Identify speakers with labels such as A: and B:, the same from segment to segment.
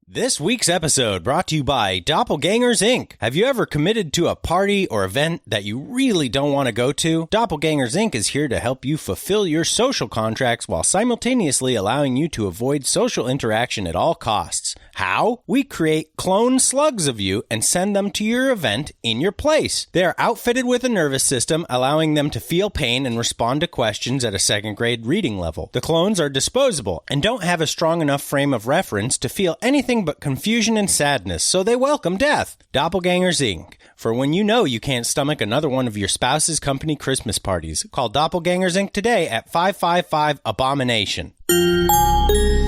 A: This week's episode brought to you by Doppelgangers, Inc. Have you ever committed to a party or event that you really don't want to go to? Doppelgangers, Inc. is here to help you fulfill your social contracts while simultaneously allowing you to avoid social interaction at all costs. How? We create clone slugs of you and send them to your event in your place. They are outfitted with a nervous system, allowing them to feel pain and respond to questions at a second grade reading level. The clones are disposable and don't have a strong enough frame of reference to feel anything but confusion and sadness, so they welcome death. Doppelgangers, Inc. For when you know you can't stomach another one of your spouse's company Christmas parties. Call Doppelgangers, Inc. today at 555-ABOMINATION.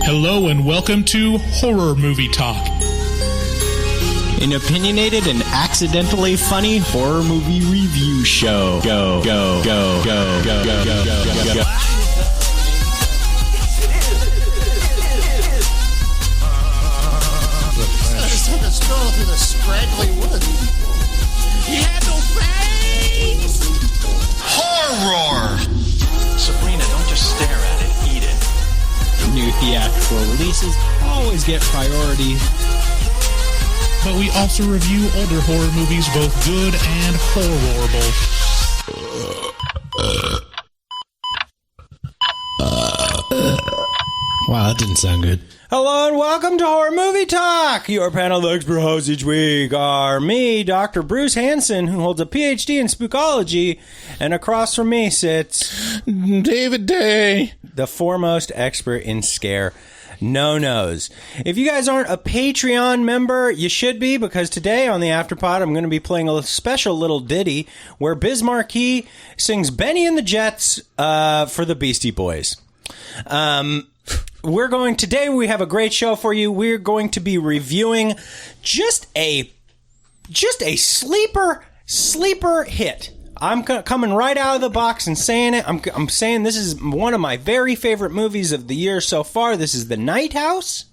B: Hello and welcome to Horror Movie Talk.
A: An opinionated and accidentally funny horror movie review show. Go, go, go, go, go, go, go, go, go.
C: Stroll through the scraggly woods. He had no face! Horror!
D: Sabrina, don't just stare at it, eat it.
A: New theatrical releases always get priority.
B: But we also review older horror movies, both good and horrible.
A: Wow, that didn't sound good. Hello and welcome to Horror Movie Talk! Your panel of expert hosts each week are me, Dr. Bruce Hansen, who holds a PhD in spookology, and across from me sits
B: David Day,
A: the foremost expert in scare no-nos. If you guys aren't a Patreon member, you should be, because today on the Afterpod I'm going to be playing a special little ditty where Biz Marquis sings Benny and the Jets for the Beastie Boys. Today we have a great show for you. We're going to be reviewing just a sleeper hit. I'm coming right out of the box and saying it. I'm saying this is one of my very favorite movies of the year so far. This is The Night House.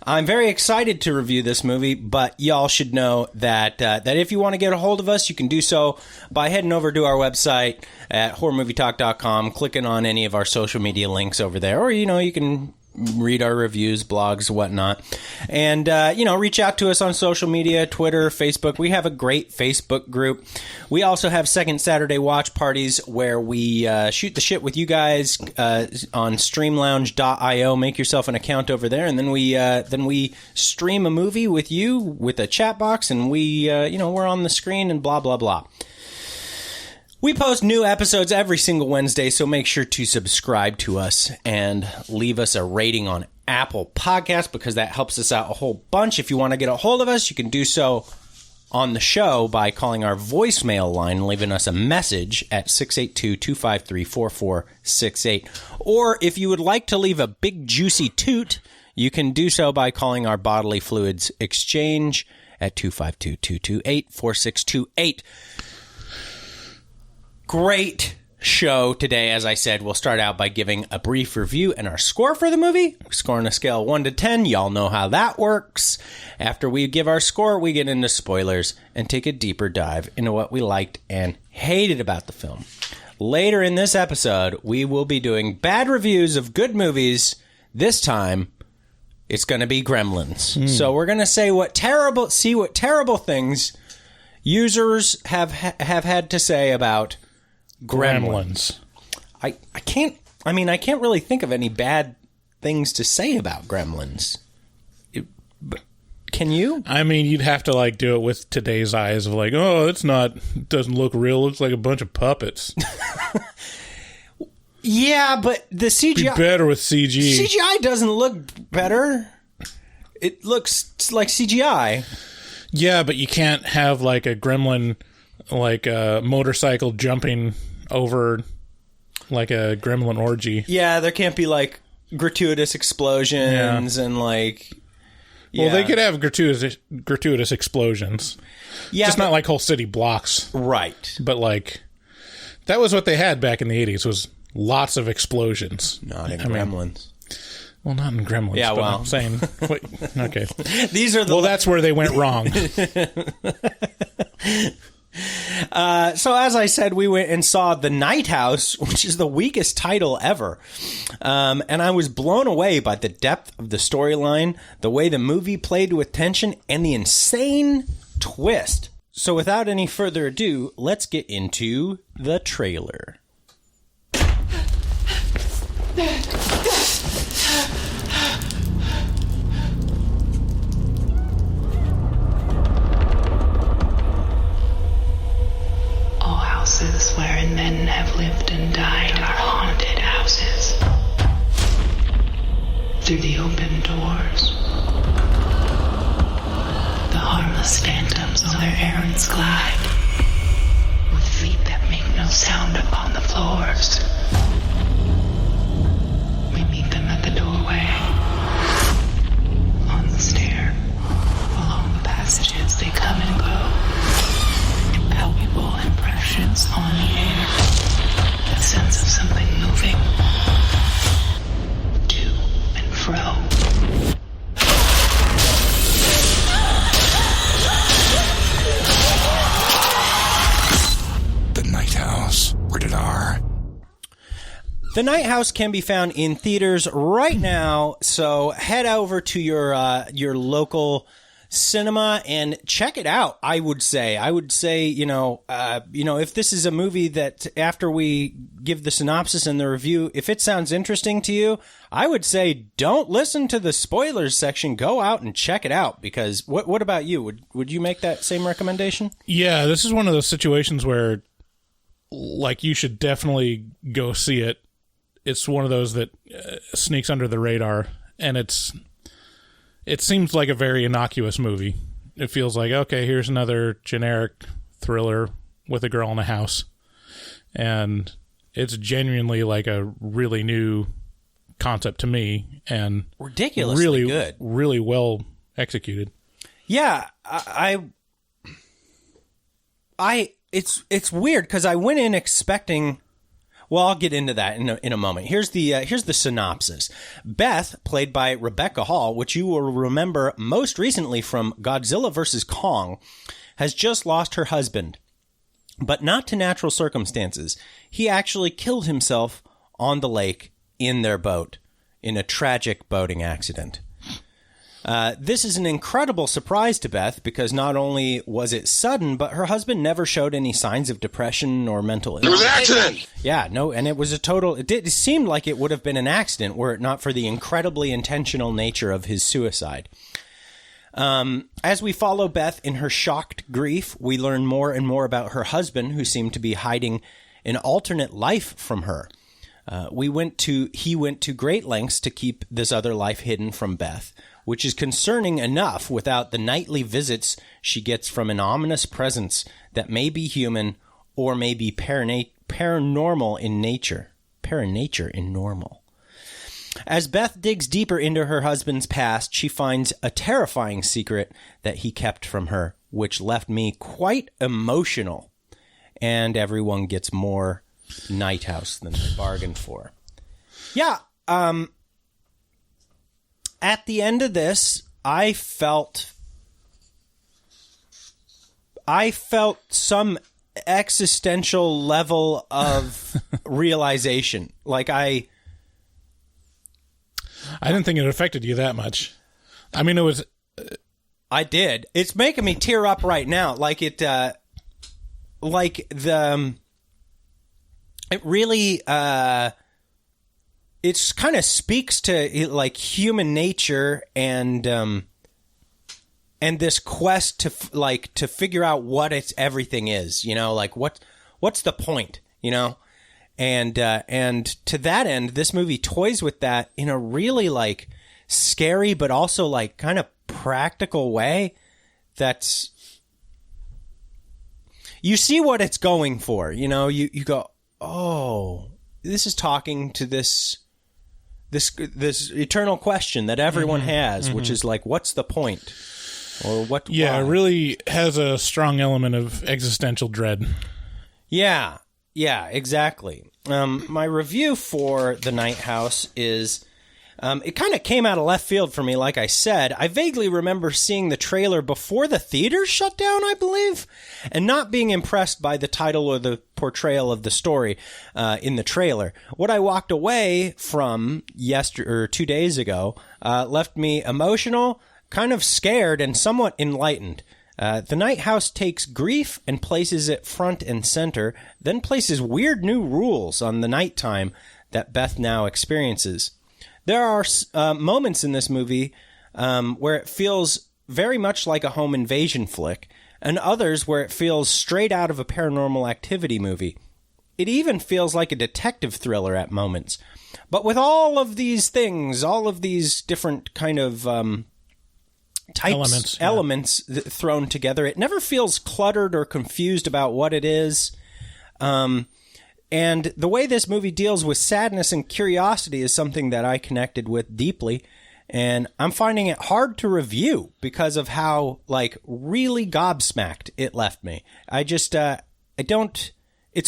A: I'm very excited to review this movie, but y'all should know that if you want to get a hold of us, you can do so by heading over to our website at horrormovietalk.com, clicking on any of our social media links over there, or, you can read our reviews, blogs, whatnot, and, reach out to us on social media, Twitter, Facebook. We have a great Facebook group. We also have Second Saturday watch parties where we shoot the shit with you guys on streamlounge.io. Make yourself an account over there, and then we stream a movie with you with a chat box, and we're on the screen and blah, blah, blah. We post new episodes every single Wednesday, so make sure to subscribe to us and leave us a rating on Apple Podcasts, because that helps us out a whole bunch. If you want to get a hold of us, you can do so on the show by calling our voicemail line and leaving us a message at 682-253-4468. Or if you would like to leave a big juicy toot, you can do so by calling our bodily fluids exchange at 252-228-4628. Great show today. As I said, we'll start out by giving a brief review and our score for the movie. We score on a scale of 1 to 10. Y'all know how that works. After we give our score, we get into spoilers and take a deeper dive into what we liked and hated about the film. Later in this episode, we will be doing bad reviews of good movies. This time, it's going to be Gremlins. So we're going to see what terrible things users have had to say about Gremlins. I can't really think of any bad things to say about Gremlins. Can you?
B: I mean, you'd have to do it with today's eyes of it doesn't look real. It looks like a bunch of puppets.
A: Yeah, but the CGI...
B: Be better with CG.
A: CGI doesn't look better. It looks like CGI.
B: Yeah, but you can't have a gremlin, a motorcycle jumping over a gremlin orgy.
A: Yeah, there can't be gratuitous explosions and
B: Well, they could have gratuitous explosions. Yeah, just not whole city blocks.
A: Right.
B: But that was what they had back in the 80s, was lots of explosions.
A: Not in Gremlins.
B: Well, not in Gremlins.
A: Yeah,
B: but
A: well,
B: I'm saying, okay.
A: These are the.
B: Well, that's where they went wrong.
A: So as I said, we went and saw The Night House, which is the weakest title ever. And I was blown away by the depth of the storyline, the way the movie played with tension, and the insane twist. So without any further ado, let's get into the trailer.
E: All houses wherein men have lived and died are haunted houses. Through the open doors, the harmless phantoms on their errands glide, with feet that make no sound upon the floors. We meet them at the doorway, on the stair, along the passages they come and go. Impalpable impressions on the air, a sense of something moving to and fro.
C: The Night House. Rated R.
A: The Night House can be found in theaters right now, so head over to your local cinema and check it out. I would say, if this is a movie that after we give the synopsis and the review, if it sounds interesting to you, I would say don't listen to the spoilers section. Go out and check it out. Because what about you? Would you make that same recommendation?
B: Yeah, this is one of those situations where, like, you should definitely go see it. It's one of those that sneaks under the radar, and it seems like a very innocuous movie. It feels like, okay, here's another generic thriller with a girl in a house. And it's genuinely like a really new concept to me, and
A: ridiculously
B: really
A: good.
B: Really well executed.
A: Yeah, it's weird because I went in expecting. Well, I'll get into that in a moment. Here's the synopsis. Beth, played by Rebecca Hall, which you will remember most recently from Godzilla vs. Kong, has just lost her husband, but not to natural circumstances. He actually killed himself on the lake in their boat in a tragic boating accident. This is an incredible surprise to Beth because not only was it sudden, but her husband never showed any signs of depression or mental illness.
C: It was an accident!
A: Yeah, no, and it was it seemed like it would have been an accident were it not for the incredibly intentional nature of his suicide. As we follow Beth in her shocked grief, we learn more and more about her husband, who seemed to be hiding an alternate life from her. He went to great lengths to keep this other life hidden from Beth, which is concerning enough without the nightly visits she gets from an ominous presence that may be human or may be paranormal in nature. Paranature in normal. As Beth digs deeper into her husband's past, she finds a terrifying secret that he kept from her, which left me quite emotional. And everyone gets more Night House than they bargained for. Yeah, at the end of this, I felt some existential level of realization. Like I
B: didn't think it affected you that much. I mean, it was.
A: I did. It's making me tear up right now. It really. It kind of speaks to like human nature and this quest to figure out what everything is, like what's the point, and to that end, this movie toys with that in a really like scary but also like kind of practical way. That's you see what it's going for, you go, oh, this is talking to this eternal question that everyone has, which is like, what's the point? Or what?
B: Yeah,
A: why?
B: It really has a strong element of existential dread.
A: Yeah, exactly. My review for The Night House is It kind of came out of left field for me, like I said. I vaguely remember seeing the trailer before the theaters shut down, I believe, and not being impressed by the title or the portrayal of the story in the trailer. What I walked away from 2 days ago left me emotional, kind of scared, and somewhat enlightened. The Night House takes grief and places it front and center, then places weird new rules on the nighttime that Beth now experiences. There are moments in this movie where it feels very much like a home invasion flick, and others where it feels straight out of a Paranormal Activity movie. It even feels like a detective thriller at moments. But with all of these things, all of these different kind of elements thrown together, it never feels cluttered or confused about what it is. And the way this movie deals with sadness and curiosity is something that I connected with deeply. And I'm finding it hard to review because of how, like, really gobsmacked it left me. It's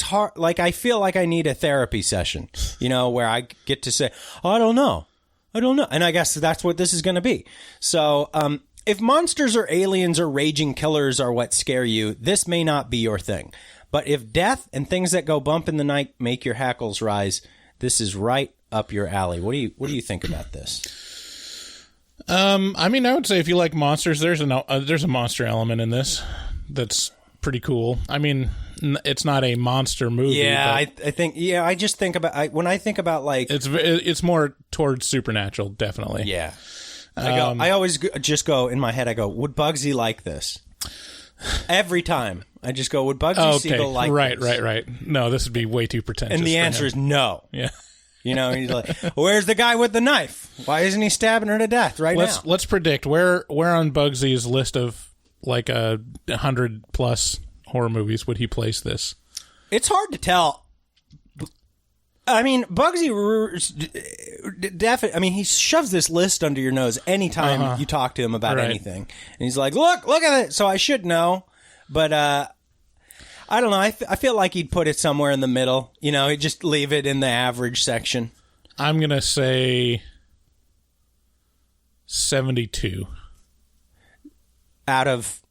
A: hard. Like, I feel like I need a therapy session, where I get to say, oh, I don't know. And I guess that's what this is going to be. So, if monsters or aliens or raging killers are what scare you, this may not be your thing. But if death and things that go bump in the night make your hackles rise, this is right up your alley. What do you think about this?
B: I would say if you like monsters, there's a monster element in this that's pretty cool. I mean, it's not a monster movie.
A: Yeah, I think. Yeah, I just think about when I think about, like,
B: it's more towards supernatural, definitely.
A: Yeah, I always just go in my head. I go, would Bugsy like this? Every time I just go, would Bugsy Siegel like this?
B: Right. No, this would be way too pretentious.
A: And the answer is no.
B: Yeah.
A: He's like, where's the guy with the knife? Why isn't he stabbing her to death now?
B: Let's predict where on Bugsy's list of like 100+ horror movies would he place this?
A: It's hard to tell. I mean, Bugsy definitely. I mean, he shoves this list under your nose anytime you talk to him about anything, and he's like, "Look at it." So I should know, but I don't know. I feel like he'd put it somewhere in the middle. He'd just leave it in the average section.
B: I'm gonna say 72
A: out of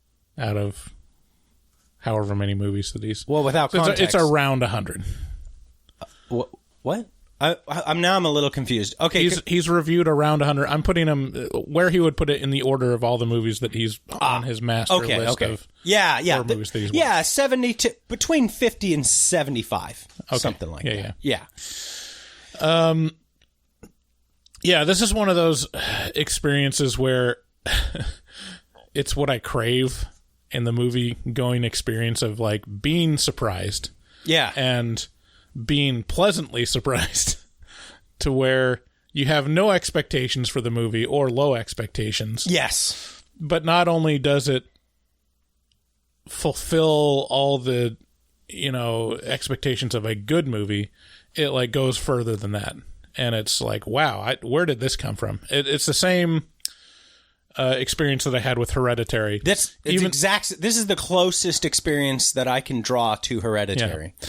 B: however many movies that he's.
A: Well, without context,
B: it's around 100.
A: What? I'm a little confused. Okay,
B: he's reviewed around 100. I'm putting him where he would put it in the order of all the movies that he's on his master list of.
A: Yeah.
B: Movies that he's watched.
A: 72 between 50 and 75, something like that. Yeah.
B: Yeah, this is one of those experiences where it's what I crave in the movie going experience of, like, being surprised.
A: Yeah.
B: And being pleasantly surprised to where you have no expectations for the movie or low expectations.
A: Yes.
B: But not only does it fulfill all the, expectations of a good movie, it, like, goes further than that. And it's like, wow, where did this come from? It's the same experience that I had with Hereditary.
A: This is the closest experience that I can draw to Hereditary.
B: Yeah.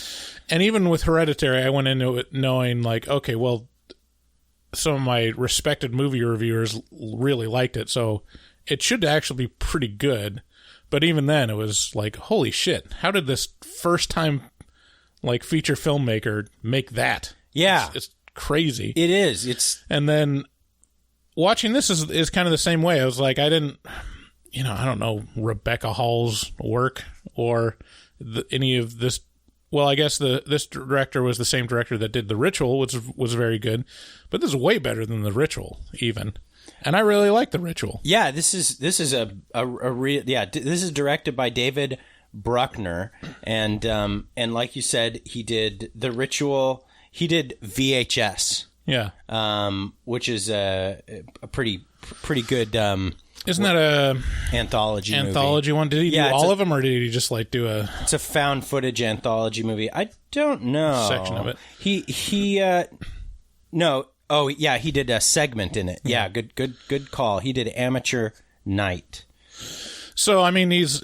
B: And even with Hereditary, I went into it knowing, like, okay, well, some of my respected movie reviewers really liked it, so it should actually be pretty good. But even then, it was like, holy shit, how did this first-time, like, feature filmmaker make that?
A: Yeah.
B: It's crazy.
A: It is.
B: And then watching this is kind of the same way. I was like, I don't know Rebecca Hall's work or any of this. Well, I guess this director was the same director that did The Ritual, which was very good, but this is way better than The Ritual, even. And I really like The Ritual.
A: Yeah, this is this is directed by David Bruckner, and like you said, he did The Ritual. He did VHS.
B: Yeah.
A: Which is a pretty good.
B: Isn't that a
A: anthology
B: movie? One? Did he do all of them, or did he just, like, do a?
A: It's a found footage anthology movie. I don't know
B: section of it.
A: He no. Oh yeah, he did a segment in it. Yeah, good call. He did Amateur Night.
B: So I mean, it's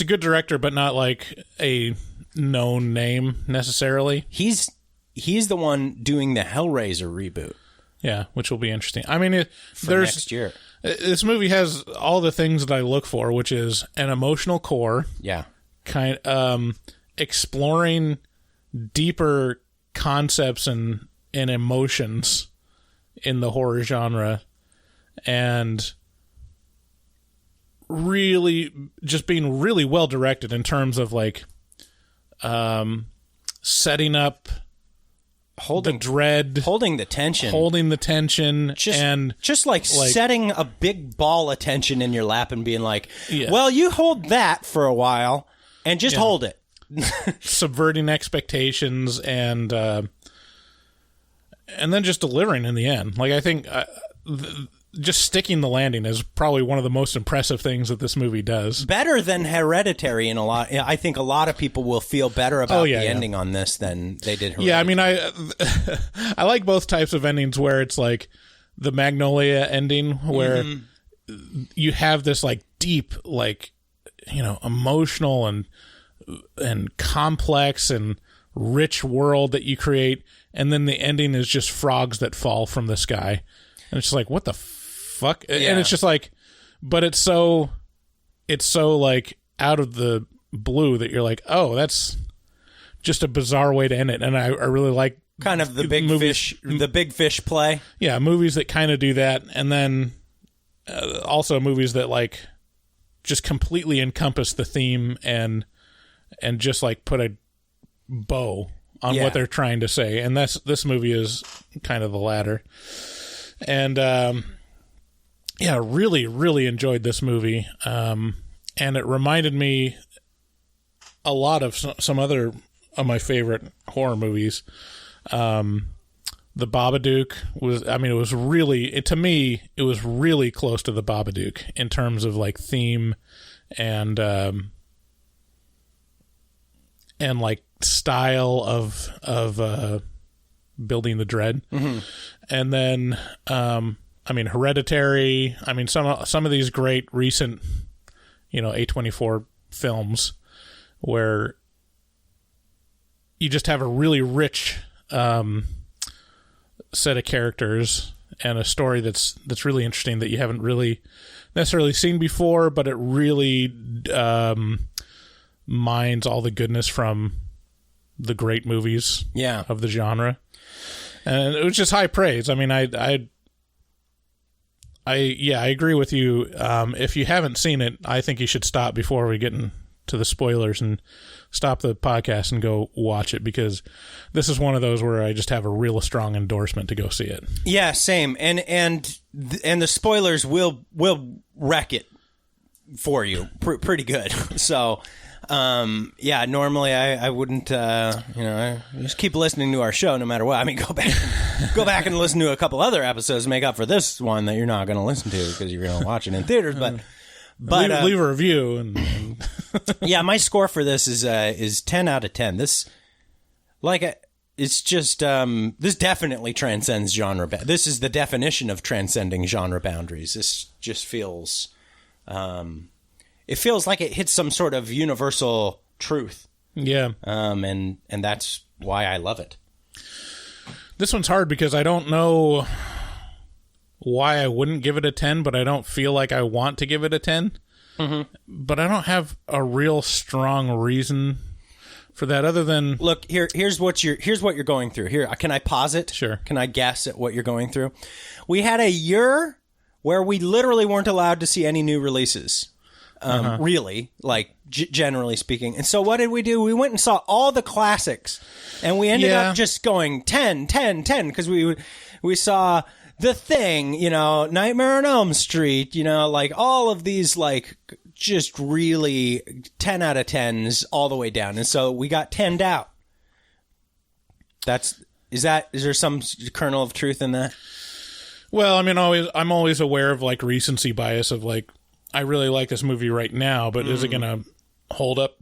B: a good director, but not like a known name necessarily.
A: He's the one doing the Hellraiser reboot.
B: Yeah, which will be interesting. I mean,
A: for next year.
B: This movie has all the things that I look for, which is an emotional core.
A: Yeah.
B: Exploring deeper concepts and emotions in the horror genre, and really just being really well directed in terms of like setting up the dread,
A: holding the tension, just like setting a big ball of tension in your lap and being like, well, you hold that for a while and just hold it.
B: Subverting expectations and then just delivering in the end. Like, I think just sticking the landing is probably one of the most impressive things that this movie does.
A: Better than Hereditary in a lot. I think a lot of people will feel better about the ending on this than they did Hereditary.
B: Yeah, I mean, I like both types of endings where it's like the Magnolia ending where you have this like deep, like, you know, emotional and complex and rich world that you create, and then the ending is just frogs that fall from the sky, and it's just like, what the fuck? Yeah. And it's just like, but it's so like out of the blue that you're like, oh, that's just a bizarre way to end it. And I really like
A: kind of the big fish play.
B: Yeah, movies that kind of do that, and then also movies that like just completely encompass the theme and just like put a bow on what they're trying to say. And this movie is kind of the latter. And really, really enjoyed this movie. And it reminded me a lot of some other of my favorite horror movies. The Babadook it was really, to me, it was really close to the Babadook in terms of like theme and like style of building the dread. Mm-hmm. And then Hereditary, some of these great recent, A24 films where you just have a really rich set of characters and a story that's really interesting that you haven't really necessarily seen before, but it really mines all the goodness from the great movies of the genre. And it was just high praise. I mean, I agree with you. If you haven't seen it, I think you should stop before we get into the spoilers and stop the podcast and go watch it, because this is one of those where I just have a real strong endorsement to go see it. Yeah,
A: same. And the spoilers will wreck it for you pretty good. So, normally I wouldn't, just keep listening to our show no matter what. I mean, go back and listen to a couple other episodes to make up for this one that you're not going to listen to because you're going to watch it in theaters. But
B: leave a review and
A: yeah, my score for this is 10 out of 10. This, it's just this definitely transcends genre. This is the definition of transcending genre boundaries. This just feels, it feels like it hits some sort of universal truth.
B: Yeah.
A: And that's why I love it.
B: This one's hard because I don't know why I wouldn't give it a 10, but I don't feel like I want to give it a 10. Mm-hmm. But I don't have a real strong reason for that other than...
A: Look, here's what you're going through. Here, can I posit?
B: Sure.
A: Can I guess at what you're going through? We had a year where we literally weren't allowed to see any new releases. Really, generally speaking. And so what did we do? We went and saw all the classics, and we ended up just going 10, 10, 10, because we saw The Thing, Nightmare on Elm Street, all of these, just really 10 out of 10s all the way down. And so we got 10'd out. Is there some kernel of truth in that?
B: Well, I mean, I'm always aware of recency bias of I really like this movie right now, but is it going to hold up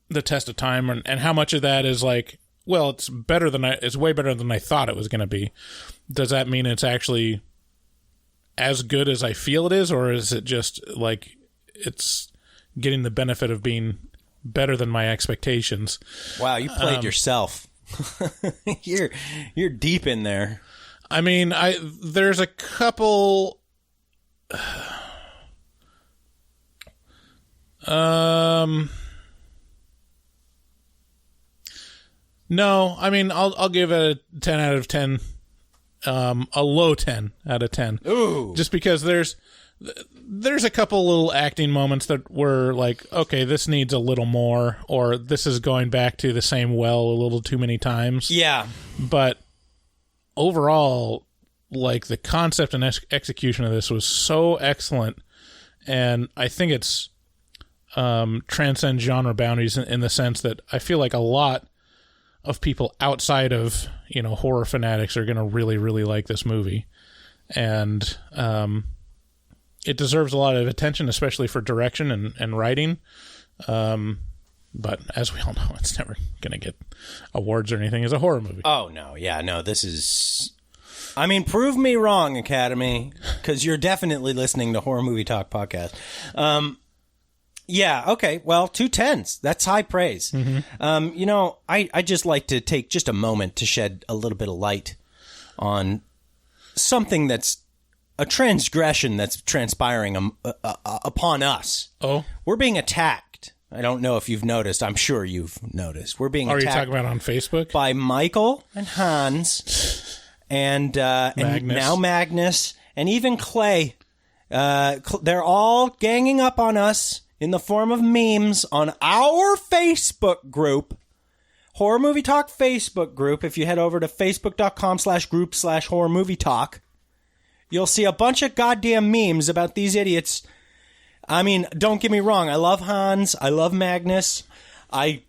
B: the test of time? And how much of that is it's better than it's way better than I thought it was going to be. Does that mean it's actually as good as I feel it is, or is it just it's getting the benefit of being better than my expectations?
A: Wow, you played yourself. You're deep in there.
B: I mean, there's a couple. No, I mean, I'll give it a 10 out of 10. A low 10 out of 10.
A: Ooh.
B: Just because there's a couple little acting moments that were like, okay, this needs a little more, or this is going back to the same well a little too many times.
A: Yeah.
B: But overall, like, the concept and execution of this was so excellent, and I think it's transcends genre boundaries in the sense that I feel like a lot of people outside of, horror fanatics are going to really, really like this movie. And it deserves a lot of attention, especially for direction and writing. But as we all know, it's never going to get awards or anything as a horror movie.
A: Oh, no. Yeah, no, this is... I mean, prove me wrong, Academy, because you're definitely listening to Horror Movie Talk podcast. Yeah, okay, well, 2 10s. That's high praise. Mm-hmm. I just like to take just a moment to shed a little bit of light on something that's a transgression that's transpiring upon us.
B: Oh?
A: We're being attacked. I don't know if you've noticed. I'm sure you've noticed. We're being attacked.
B: Are you talking about on Facebook?
A: By Michael and Hans and now Magnus and even Clay. They're all ganging up on us in the form of memes on our Facebook group, Horror Movie Talk Facebook group. If you head over to facebook.com/group/horror movie talk, you'll see a bunch of goddamn memes about these idiots. I mean, don't get me wrong. I love Hans. I love Magnus. I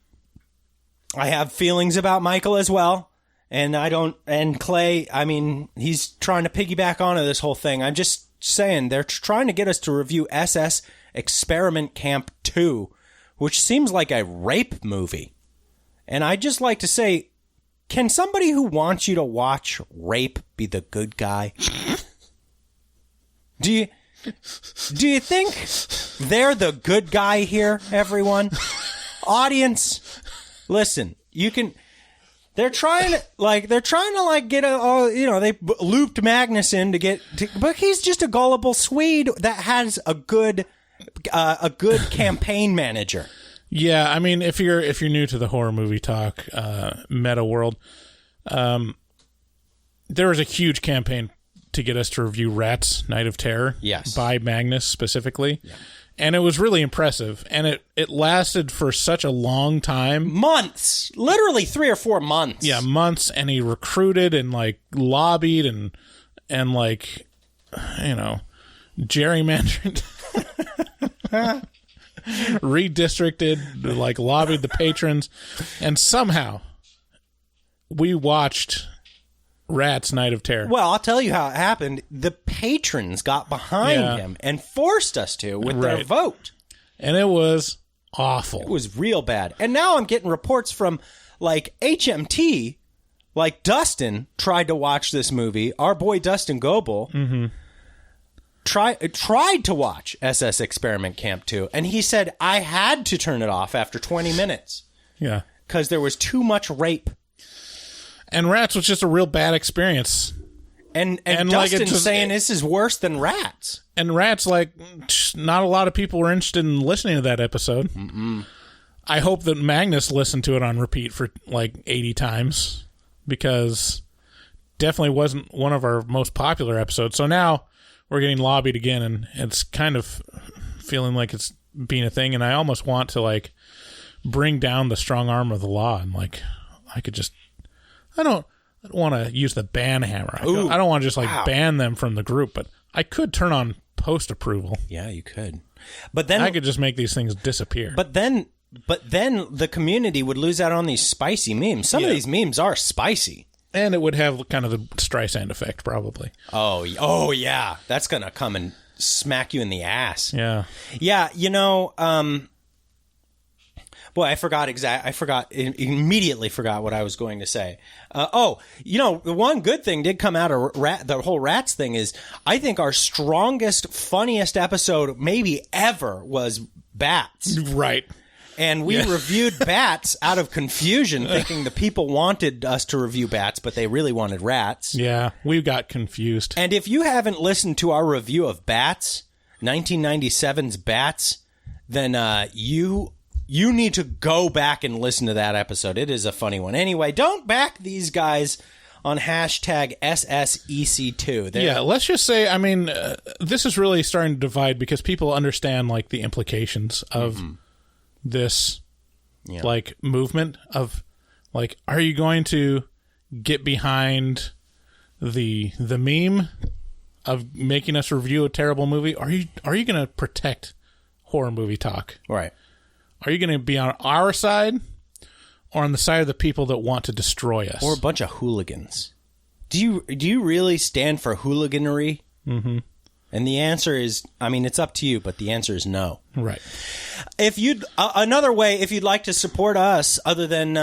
A: have feelings about Michael as well. And Clay, I mean, he's trying to piggyback onto this whole thing. I'm just saying they're trying to get us to review SS Experiment Camp 2, which seems like a rape movie. And I'd just like to say, can somebody who wants you to watch rape be the good guy? Do you think they're the good guy here, everyone? Audience, listen, they're trying to get they looped Magnus in but he's just a gullible Swede that has a good campaign manager.
B: Yeah, I mean, if you're new to the Horror Movie Talk meta world, there was a huge campaign to get us to review Rats: Night of Terror.
A: Yes.
B: By Magnus specifically.
A: Yeah.
B: And it was really impressive, and it lasted for such a long time.
A: Months. Literally 3 or 4 months.
B: Yeah, months, and he recruited and, like, lobbied and like, gerrymandered, redistricted, like, lobbied the patrons, and somehow we watched Rats: Night of Terror.
A: Well, I'll tell you how it happened. The patrons got behind him and forced us to with their vote.
B: And it was awful.
A: It was real bad. And now I'm getting reports from, like, HMT, like Dustin tried to watch this movie. Our boy Dustin Goebel tried to watch SS Experiment Camp 2. And he said, I had to turn it off after 20 minutes.
B: Yeah.
A: Because there was too much rape.
B: And Rats was just a real bad experience.
A: And Dustin's saying this is worse than Rats.
B: And Rats, like, not a lot of people were interested in listening to that episode. Mm-mm. I hope that Magnus listened to it on repeat for, like, 80 times. Because definitely wasn't one of our most popular episodes. So now we're getting lobbied again, and it's kind of feeling like it's being a thing. And I almost want to, like, bring down the strong arm of the law. And, like, I could just... I don't want to use the ban hammer. I don't want to just ban them from the group, but I could turn on post approval.
A: Yeah, you could. But then
B: I could just make these things disappear.
A: But then the community would lose out on these spicy memes. Some of these memes are spicy.
B: And it would have kind of the Streisand effect, probably.
A: Oh yeah. That's going to come and smack you in the ass.
B: Yeah.
A: Yeah, boy, immediately forgot what I was going to say. The one good thing did come out of the whole Rats thing is I think our strongest, funniest episode maybe ever was Bats.
B: Right.
A: And we reviewed Bats out of confusion, thinking the people wanted us to review Bats, but they really wanted rats.
B: Yeah, we got confused.
A: And if you haven't listened to our review of Bats, 1997's Bats, then you need to go back and listen to that episode. It is a funny one. Anyway, don't back these guys on hashtag SSEC2.
B: Yeah, let's just say, I mean, this is really starting to divide because people understand, like, the implications of this, like, movement of, like, are you going to get behind the meme of making us review a terrible movie? Are you going to protect horror movie talk?
A: Right.
B: Are you going to be on our side or on the side of the people that want to destroy us?
A: Or a bunch of hooligans. Do you really stand for hooliganery? Mm-hmm. And the answer is, I mean, it's up to you, but the answer is no.
B: Right.
A: If you'd another way, if you'd like to support us, other than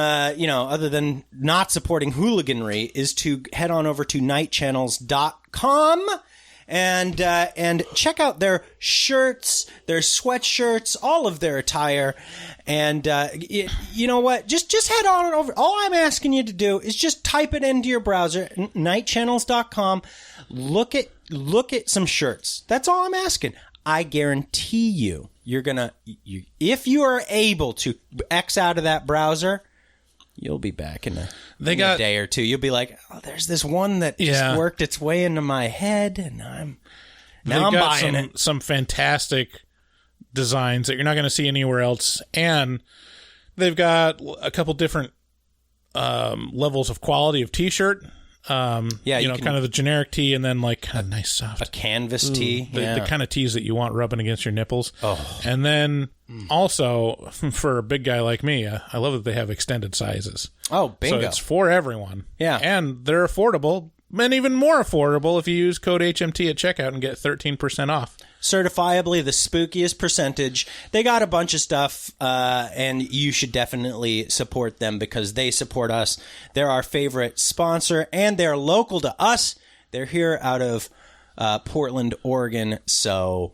A: not supporting hooliganery, is to head on over to nightchannels.com and check out their shirts, their sweatshirts, all of their attire. And you know what? Just head on over. All I'm asking you to do is just type it into your browser, nightchannels.com. Look at some shirts. That's all I'm asking. I guarantee you're gonna, if you are able to X out of that browser, you'll be back in a day or two. You'll be like, oh, there's this one that just worked its way into my head, and I'm buying it.
B: Some fantastic designs that you're not going to see anywhere else, and they've got a couple different levels of quality of T-shirt. Kind of the generic tee, and then like a nice soft
A: a canvas tee,
B: the kind of tees that you want rubbing against your nipples. Oh, and then also for a big guy like me, I love that they have extended sizes.
A: Oh, bingo!
B: So it's for everyone.
A: Yeah,
B: and they're affordable, and even more affordable if you use code HMT at checkout and get 13% off.
A: Certifiably the spookiest percentage. They got a bunch of stuff, and you should definitely support them because they support us. They're our favorite sponsor, and they're local to us. They're here out of Portland, Oregon, so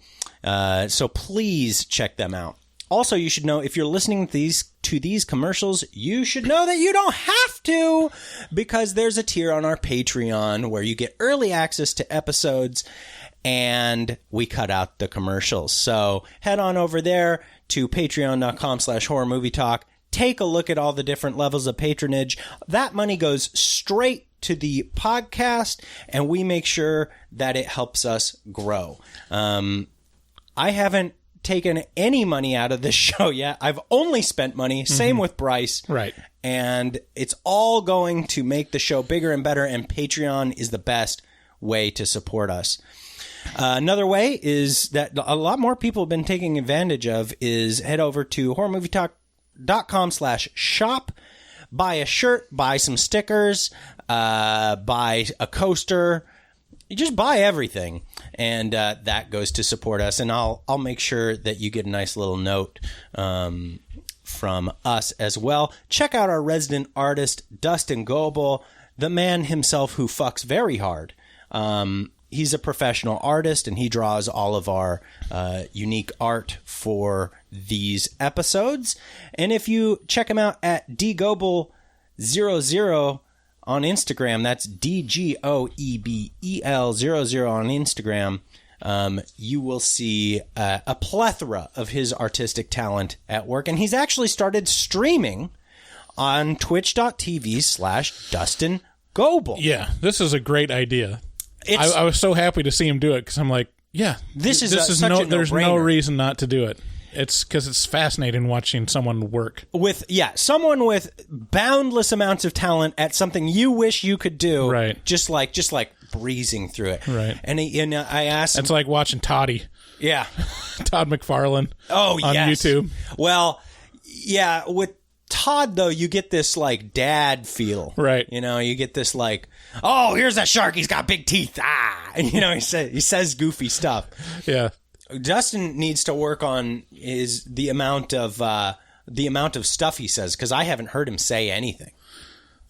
A: please check them out. Also, you should know, if you're listening to these commercials, you should know that you don't have to, because there's a tier on our Patreon where you get early access to episodes, and we cut out the commercials. So head on over there to patreon.com/horrormovietalk. Take a look at all the different levels of patronage. That money goes straight to the podcast, and we make sure that it helps us grow. I haven't taken any money out of this show yet. I've only spent money. Same with Bryce.
B: Right.
A: And it's all going to make the show bigger and better, and Patreon is the best way to support us. Another way is that a lot more people have been taking advantage of is head over to horrormovietalk.com/shop, buy a shirt, buy some stickers, buy a coaster. You just buy everything, and that goes to support us. And I'll make sure that you get a nice little note from us as well. Check out our resident artist, Dustin Goebel, the man himself who fucks very hard. He's a professional artist, and he draws all of our unique art for these episodes. And if you check him out at dgoebel00 on Instagram, that's DGOEBEL00 on Instagram, you will see a plethora of his artistic talent at work. And he's actually started streaming on twitch.tv/Dustin Goebel.
B: Yeah, this is a great idea. I was so happy to see him do it because I'm like, yeah,
A: this is
B: there's no reason not to do it. It's because it's fascinating watching someone work
A: someone with boundless amounts of talent at something you wish you could do,
B: right? Just
A: like breezing through it,
B: right?
A: And I asked him,
B: it's like watching Toddy,
A: yeah,
B: Todd McFarlane, on YouTube.
A: Well, yeah, with Todd though, you get this like dad feel,
B: right?
A: You know, you get this like, oh, here's a shark, he's got big teeth, and you know, he says goofy stuff,
B: yeah.
A: Dustin needs to work on the amount of stuff he says, because I haven't heard him say anything.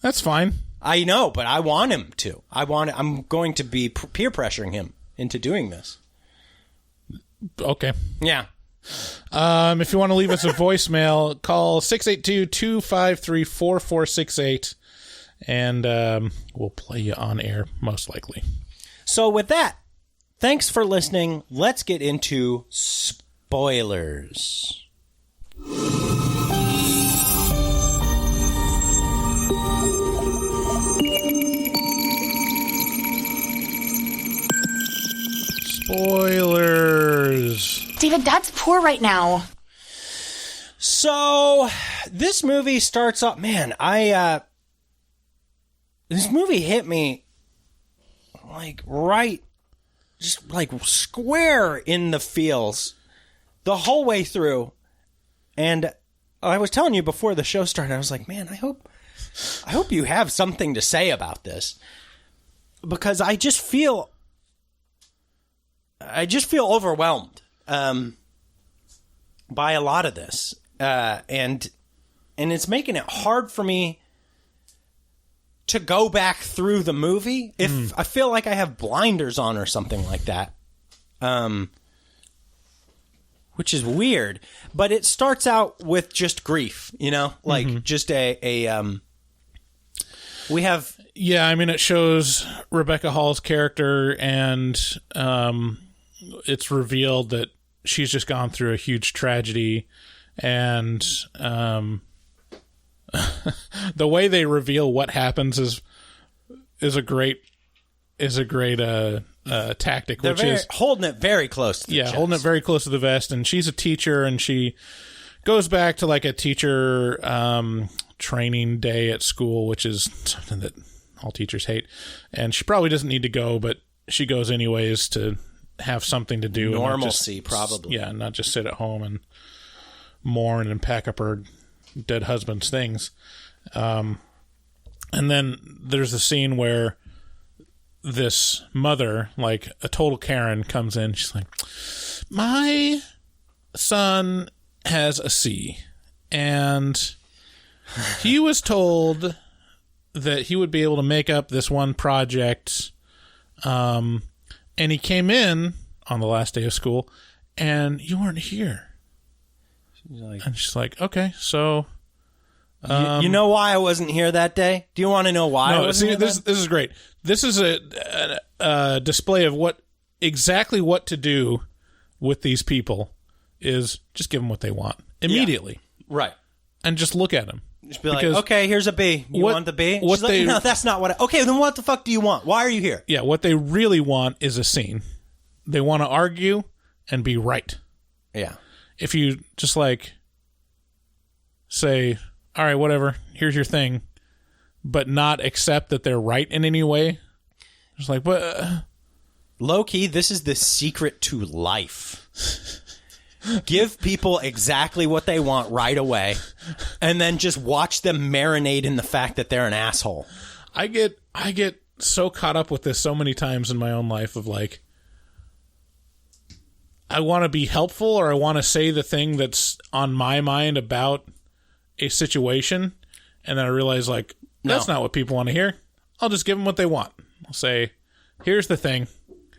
B: That's fine.
A: I know, but I want him to. I'm going to be peer pressuring him into doing this.
B: Okay.
A: Yeah.
B: If you want to leave us a voicemail, call 682-253-4468, and we'll play you on air, most likely.
A: So with that, thanks for listening. Let's get into spoilers.
B: Spoilers.
F: David, that's poor right now.
A: So this movie starts off, man, this movie hit me like right, just like square in the feels the whole way through. And I was telling you before the show started, I was like, man, I hope you have something to say about this, because I just feel overwhelmed by a lot of this, and it's making it hard for me to go back through the movie if I feel like I have blinders on or something like that, which is weird. But it starts out with just grief, like just we have.
B: Yeah, I mean, it shows Rebecca Hall's character, and it's revealed that she's just gone through a huge tragedy, and the way they reveal what happens is a great tactic.
A: They're holding it very close to the chest.
B: Holding it very close to the vest. And she's a teacher, and she goes back to like a teacher training day at school, which is something that all teachers hate. And she probably doesn't need to go, but she goes anyways to have something to do.
A: Normalcy, probably.
B: Yeah, not just sit at home and mourn and pack up her dead husband's things. And then there's a scene where this mother, like a total Karen, comes in. She's like, my son has a C, and he was told that he would be able to make up this one project, and he came in on the last day of school, and you weren't here. And she's like, okay, so...
A: you know why I wasn't here that day? Do you want to know why?
B: No, see, this is great. This is a display of exactly what to do with these people. Is just give them what they want immediately,
A: right?
B: And just look at them.
A: Just be like, okay, here's a B. You want the B? She's like, no, that's not what. Okay, then what the fuck do you want? Why are you here?
B: Yeah, what they really want is a scene. They want to argue and be right.
A: Yeah.
B: If you just like say, all right, whatever, here's your thing, but not accept that they're right in any way. Just like, but
A: low key, this is the secret to life. Give people exactly what they want right away, and then just watch them marinate in the fact that they're an asshole.
B: I get so caught up with this so many times in my own life of like, I want to be helpful, or I want to say the thing that's on my mind about a situation, and then I realize like that's not what people want to hear. I'll just give them what they want. I'll say, here's the thing.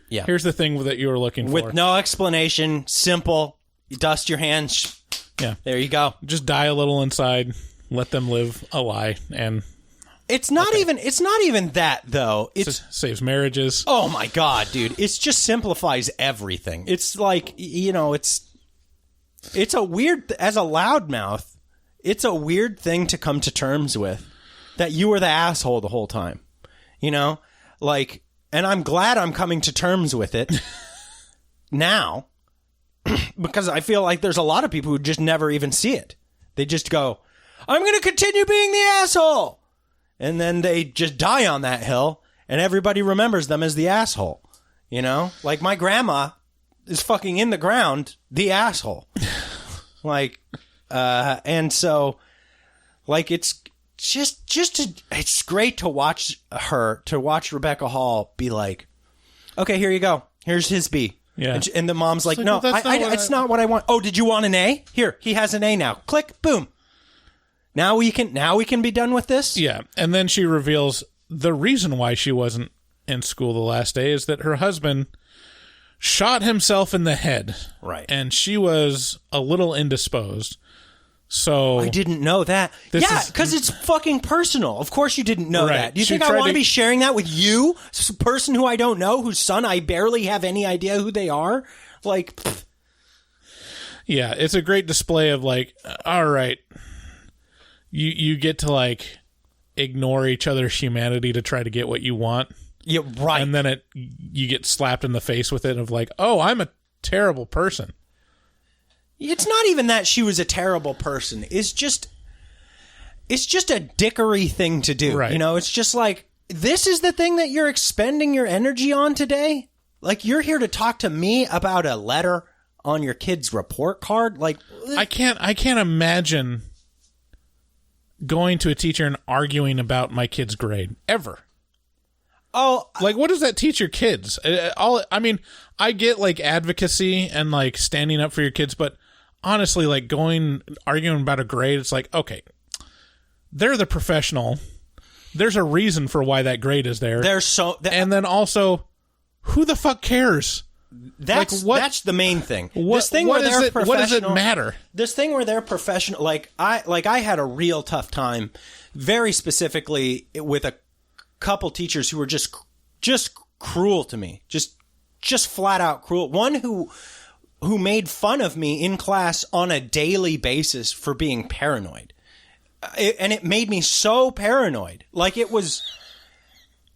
A: Yeah.
B: Here's the thing that you were looking for.
A: With no explanation, simple. You dust your hands.
B: Yeah.
A: There you go.
B: Just die a little inside. Let them live a lie, and
A: it's not even that though. It
B: saves marriages.
A: Oh my god, dude! It just simplifies everything. It's like it's a weird, as a loudmouth, it's a weird thing to come to terms with, that you were the asshole the whole time. Like, and I'm glad I'm coming to terms with it now, because I feel like there's a lot of people who just never even see it. They just go, I'm going to continue being the asshole. And then they just die on that hill, and everybody remembers them as the asshole. Like my grandma is fucking in the ground, the asshole. Like, and so, like, it's it's great to watch Rebecca Hall be like, okay, here you go. Here's his B.
B: Yeah.
A: And the mom's like, no,
B: well,
A: it's not what I want. Oh, did you want an A? Here, he has an A now. Click, boom. Now we can be done with this?
B: Yeah. And then she reveals the reason why she wasn't in school the last day is that her husband shot himself in the head.
A: Right.
B: And she was a little indisposed. So
A: I didn't know that. Yeah, because it's fucking personal. Of course you didn't know that. Do you think I want to be sharing that with you, a person who I don't know, whose son I barely have any idea who they are? Like, pfft.
B: Yeah, it's a great display of like, all right, you get to like ignore each other's humanity to try to get what you want.
A: Yeah, right.
B: And then you get slapped in the face with it of like, oh, I'm a terrible person.
A: It's not even that she was a terrible person. It's just a dickery thing to do.
B: Right.
A: You know, it's just like, this is the thing that you're expending your energy on today? Like, you're here to talk to me about a letter on your kid's report card? Like,
B: I can't imagine going to a teacher and arguing about my kid's grade ever.
A: Oh,
B: like, what does that teach your kids? I mean, I get like advocacy and like standing up for your kids, but honestly, like arguing about a grade, it's like, okay, they're the professional. There's a reason for why that grade is there. And then also, who the fuck cares?
A: That's the main thing.
B: What does it matter?
A: This thing where they're professional, like I had a real tough time, very specifically with a couple teachers who were just cruel to me, just flat out cruel. One who made fun of me in class on a daily basis for being paranoid, and it made me so paranoid. Like it was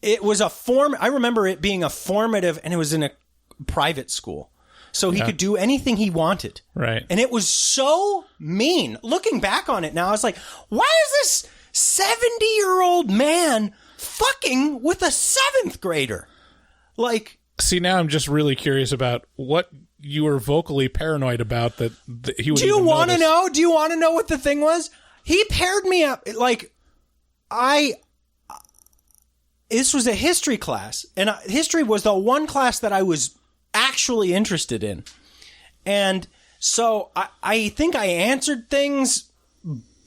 A: a form. I remember it being a formative, and it was in a private school, so he could do anything he wanted.
B: Right.
A: And it was so mean. Looking back on it now, I was like, why is this 70-year-old man fucking with a 7th grader? Like,
B: see, now I'm just really curious about what you were vocally paranoid about that he would.
A: Do you want to know? Do you want to know what the thing was? He paired me up like this was a history class, and history was the one class that I was actually interested in. And so I think I answered things,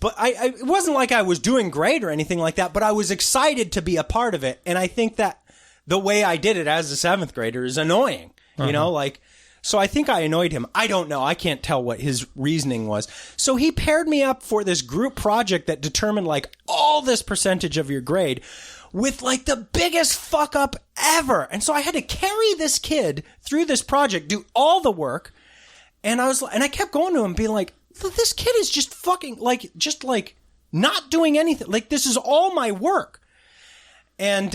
A: but it wasn't like I was doing great or anything like that, but I was excited to be a part of it. And I think that the way I did it as a 7th grader is annoying, you know, like, so I think I annoyed him. I don't know. I can't tell what his reasoning was. So he paired me up for this group project that determined like all this percentage of your grade with like the biggest fuck up ever. And so I had to carry this kid through this project, do all the work. And I kept going to him being like, this kid is just fucking just not doing anything. Like, this is all my work. And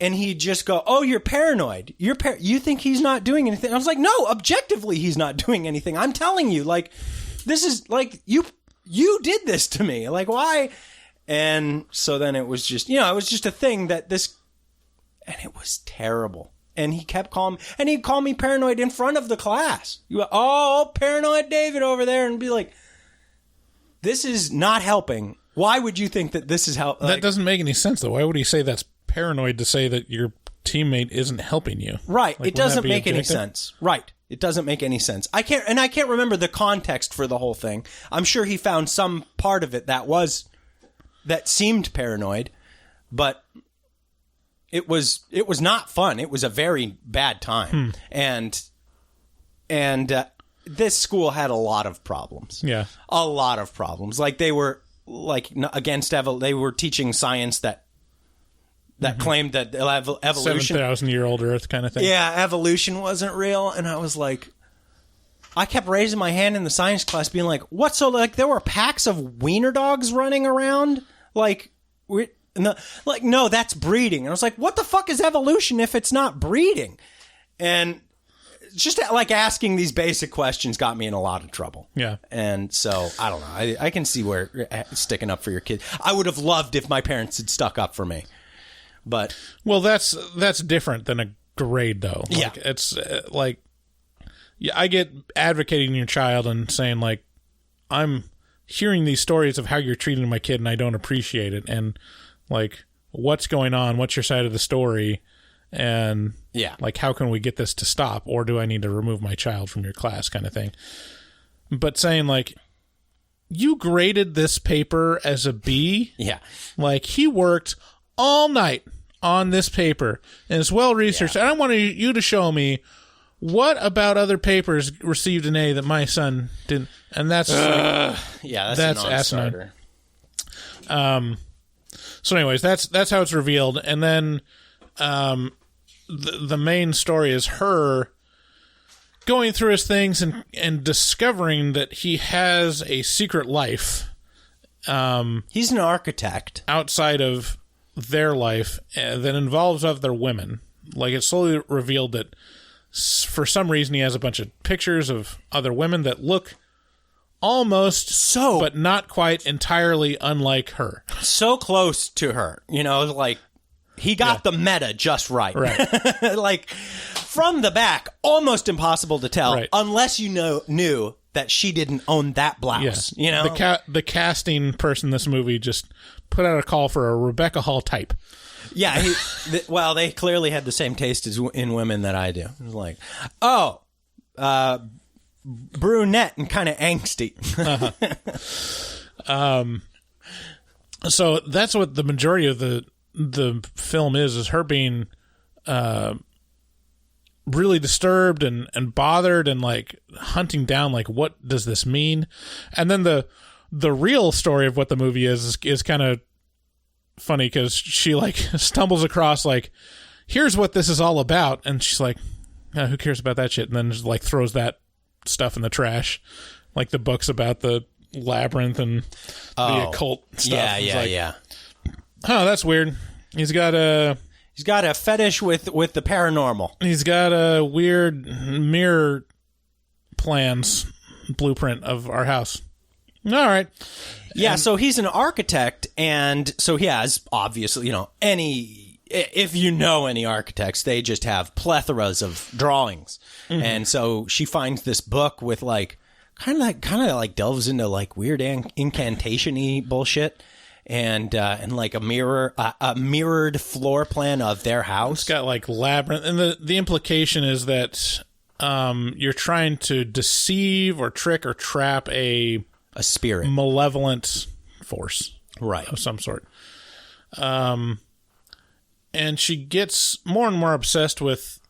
A: he'd just go, oh, you're paranoid. You think he's not doing anything. I was like, no, objectively, he's not doing anything. I'm telling you, like, this is like, you did this to me. Like, why? And so then it was just, it was just a thing and it was terrible. And he kept calling, and he'd call me paranoid in front of the class. You go, oh, paranoid David over there, and be like, this is not helping. Why would you think that this is helping?
B: That doesn't make any sense, though. Why would he say that's paranoid to say that your teammate isn't helping you?
A: Right.
B: Like,
A: it doesn't make any sense. Right. It doesn't make any sense. I can't remember the context for the whole thing. I'm sure he found some part of it that seemed paranoid, but it was not fun. It was a very bad time. And this school had a lot of problems.
B: Yeah.
A: A lot of problems. Like, they were like against they were teaching science that claimed that evolution,
B: 7,000-year-old Earth kind of thing.
A: Yeah, evolution wasn't real. And I was like, I kept raising my hand in the science class being like, what? So like there were packs of wiener dogs running around? Like, no, that's breeding. And I was like, what the fuck is evolution if it's not breeding? And just like asking these basic questions got me in a lot of trouble.
B: Yeah.
A: And so I don't know. I can see where sticking up for your kid. I would have loved if my parents had stuck up for me. But
B: well, that's different than a grade, though. Like,
A: yeah,
B: it's like, yeah, I get advocating your child and saying like, I'm hearing these stories of how you're treating my kid, and I don't appreciate it. And like, what's going on? What's your side of the story? And
A: yeah,
B: like, how can we get this to stop? Or do I need to remove my child from your class, kind of thing? But saying like, you graded this paper as a B.
A: Yeah,
B: like he worked all night on this paper and it's well researched. Yeah. And I want you to show me what about other papers received an A that my son didn't? And that's
A: that's a
B: asinine.
A: non-starter.
B: So anyways, that's how it's revealed. And then the main story is her going through his things and discovering that he has a secret life.
A: He's an architect.
B: Outside of their life that involves other women. Like, it's slowly revealed that for some reason he has a bunch of pictures of other women that look almost
A: so,
B: but not quite entirely unlike her.
A: So close to her. You know, like, he got the meta just right. Like, from the back, almost impossible to tell unless you knew that she didn't own that blouse. You know,
B: the casting person in this movie just put out a call for a Rebecca Hall type.
A: Yeah, well, they clearly had the same taste in women that I do. It was like, brunette and kind of angsty.
B: So that's what the majority of the film is her being really disturbed and bothered and like hunting down like, what does this mean? And then the real story of what the movie is kind of funny because she like stumbles across like, here's what this is all about, and she's like, who cares about that shit? And then just like throws that stuff in the trash, like the books about the labyrinth and the occult stuff.
A: Yeah.
B: Oh, that's weird. He's got a
A: fetish with the paranormal.
B: He's got a weird mirror blueprint of our house. All right.
A: Yeah, so he's an architect, and so he has, obviously, if you know any architects, they just have plethoras of drawings. Mm-hmm. And so she finds this book with like kind of like delves into like weird incantation-y bullshit. And like a mirrored floor plan of their house.
B: It's got like labyrinth, and the implication is that you're trying to deceive or trick or trap a
A: spirit,
B: malevolent force,
A: right,
B: of some sort. And she gets more and more obsessed with